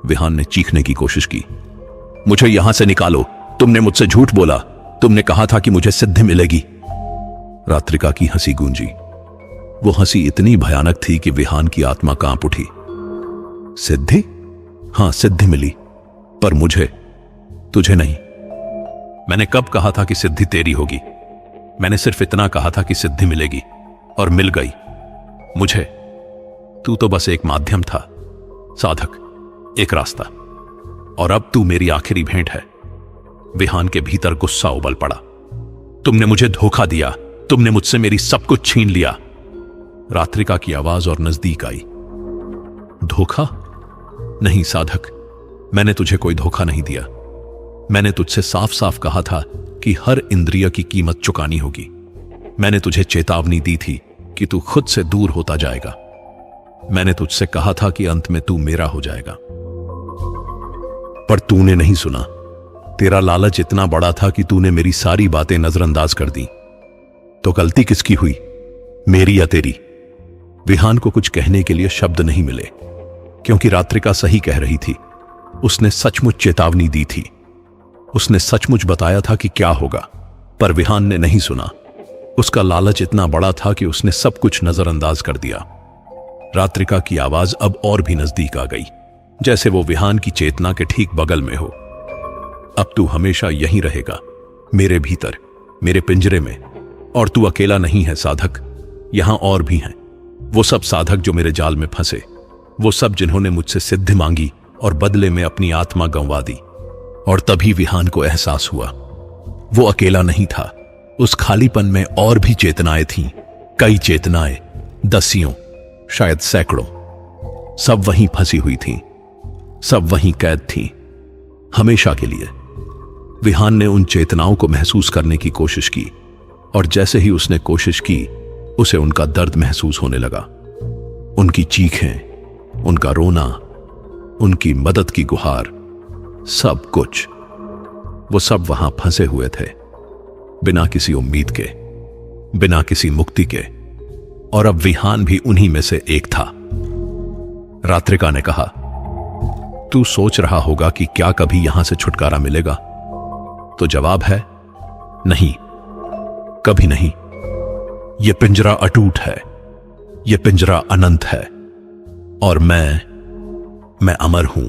विहान ने चीखने की कोशिश की, मुझे यहां से निकालो, तुमने मुझसे झूठ बोला, तुमने कहा था कि मुझे सिद्धि मिलेगी। रात्रिका की हंसी गूंजी। वो हंसी इतनी भयानक थी कि विहान की आत्मा कांप उठी। सिद्धि? हां, सिद्धि मिली, पर मुझे, तुझे नहीं। मैंने कब कहा था कि सिद्धि तेरी होगी? मैंने सिर्फ इतना कहा था कि सिद्धि मिलेगी, और मिल गई मुझे। तू तो बस एक माध्यम था साधक, एक रास्ता, और अब तू मेरी आखिरी भेंट है। विहान के भीतर गुस्सा उबल पड़ा। तुमने मुझे धोखा दिया, तुमने मुझसे मेरी सब कुछ छीन लिया। रात्रिका की आवाज और नजदीक आई। धोखा? नहीं साधक, मैंने तुझे कोई धोखा नहीं दिया। मैंने तुझसे साफ साफ कहा था कि हर इंद्रिय की कीमत चुकानी होगी। मैंने तुझे चेतावनी दी थी कि तू खुद से दूर होता जाएगा। मैंने तुझसे कहा था कि अंत में तू मेरा हो जाएगा, पर तूने नहीं सुना। तेरा लालच इतना बड़ा था कि तूने मेरी सारी बातें नजरअंदाज कर दी। तो गलती किसकी हुई, मेरी या तेरी? विहान को कुछ कहने के लिए शब्द नहीं मिले, क्योंकि रात्रिका सही कह रही थी। उसने सचमुच चेतावनी दी थी, उसने सचमुच बताया था कि क्या होगा, पर विहान ने नहीं सुना। उसका लालच इतना बड़ा था कि उसने सब कुछ नजरअंदाज कर दिया। रात्रिका की आवाज अब और भी नजदीक आ गई, जैसे वो विहान की चेतना के ठीक बगल में हो। अब तू हमेशा यहीं रहेगा, मेरे भीतर, मेरे पिंजरे में। और तू अकेला नहीं है साधक, यहां और भी हैं। वो सब साधक जो मेरे जाल में फंसे, वो सब जिन्होंने मुझसे सिद्धि मांगी और बदले में अपनी आत्मा गंवा दी। और तभी विहान को एहसास हुआ, वो अकेला नहीं था। उस खालीपन में और भी चेतनाएं थीं, कई चेतनाएं, दसियों, शायद सैकड़ों। सब वहीं फंसी हुई थीं, सब वहीं कैद थीं, हमेशा के लिए। विहान ने उन चेतनाओं को महसूस करने की कोशिश की, और जैसे ही उसने कोशिश की, उसे उनका दर्द महसूस होने लगा। उनकी चीखें, उनका रोना, उनकी मदद की गुहार, सब कुछ। वो सब वहां फंसे हुए थे, बिना किसी उम्मीद के, बिना किसी मुक्ति के। और अब विहान भी उन्हीं में से एक था। रात्रिका ने कहा, तू सोच रहा होगा कि क्या कभी यहां से छुटकारा मिलेगा? तो जवाब है नहीं, कभी नहीं। यह पिंजरा अटूट है, यह पिंजरा अनंत है, और मैं अमर हूं।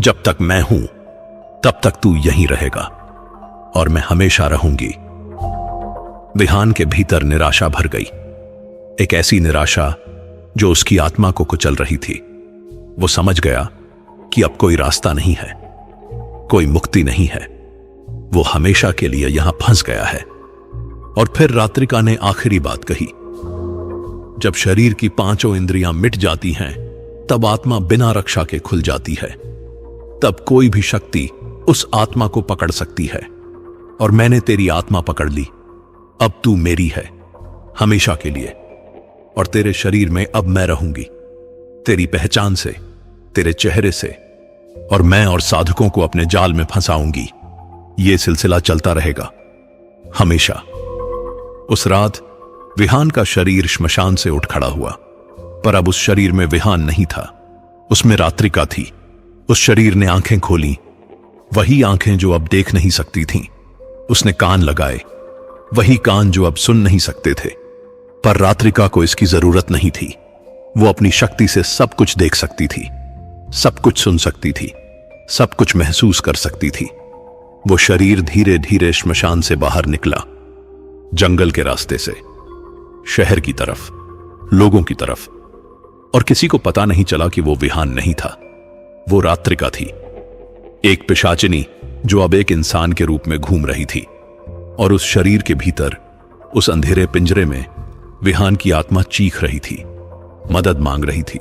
जब तक मैं हूं, तब तक तू यहीं रहेगा, और मैं हमेशा रहूंगी। विहान के भीतर निराशा भर गई, एक ऐसी निराशा जो उसकी आत्मा को कुचल रही थी। वो समझ गया कि अब कोई रास्ता नहीं है, कोई मुक्ति नहीं है। वो हमेशा के लिए यहां फंस गया है। और फिर रात्रिका ने आखिरी बात कही, जब शरीर की पांचों इंद्रियां मिट जाती हैं, तब आत्मा बिना रक्षा के खुल जाती है। तब कोई भी शक्ति उस आत्मा को पकड़ सकती है, और मैंने तेरी आत्मा पकड़ ली। अब तू मेरी है, हमेशा के लिए, और तेरे शरीर में अब मैं रहूंगी, तेरी पहचान से, तेरे चेहरे से, और मैं और साधकों को अपने जाल में फंसाऊंगी। यह सिलसिला चलता रहेगा हमेशा। उस रात विहान का शरीर श्मशान से उठ खड़ा हुआ, पर अब उस शरीर में विहान नहीं था, उसमें रात्रिका थी। उस शरीर ने आंखें खोली, वही आंखें जो अब देख नहीं सकती थीं। उसने कान लगाए, वही कान जो अब सुन नहीं सकते थे। पर रात्रिका को इसकी जरूरत नहीं थी। वो अपनी शक्ति से सब कुछ देख सकती थी, सब कुछ सुन सकती थी, सब कुछ महसूस कर सकती थी। वो शरीर धीरे धीरे श्मशान से बाहर निकला, जंगल के रास्ते से, शहर की तरफ, लोगों की तरफ। और किसी को पता नहीं चला कि वो विहान नहीं था, वो रात्रिका थी, एक पिशाचिनी जो अब एक इंसान के रूप में घूम रही थी। और उस शरीर के भीतर, उस अंधेरे पिंजरे में विहान की आत्मा चीख रही थी, मदद मांग रही थी,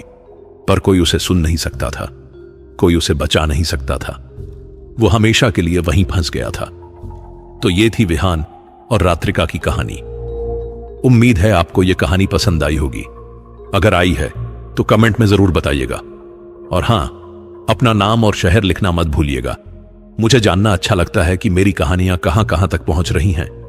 पर कोई उसे सुन नहीं सकता था, कोई उसे बचा नहीं सकता था। वो हमेशा के लिए वहीं फंस गया था। तो ये थी विहान और रात्रिका की कहानी। उम्मीद है आपको यह कहानी पसंद आई होगी। अगर आई है तो कमेंट में जरूर बताइएगा। और हां, अपना नाम और शहर लिखना मत भूलिएगा। मुझे जानना अच्छा लगता है कि मेरी कहानियां कहां कहां तक पहुंच रही हैं।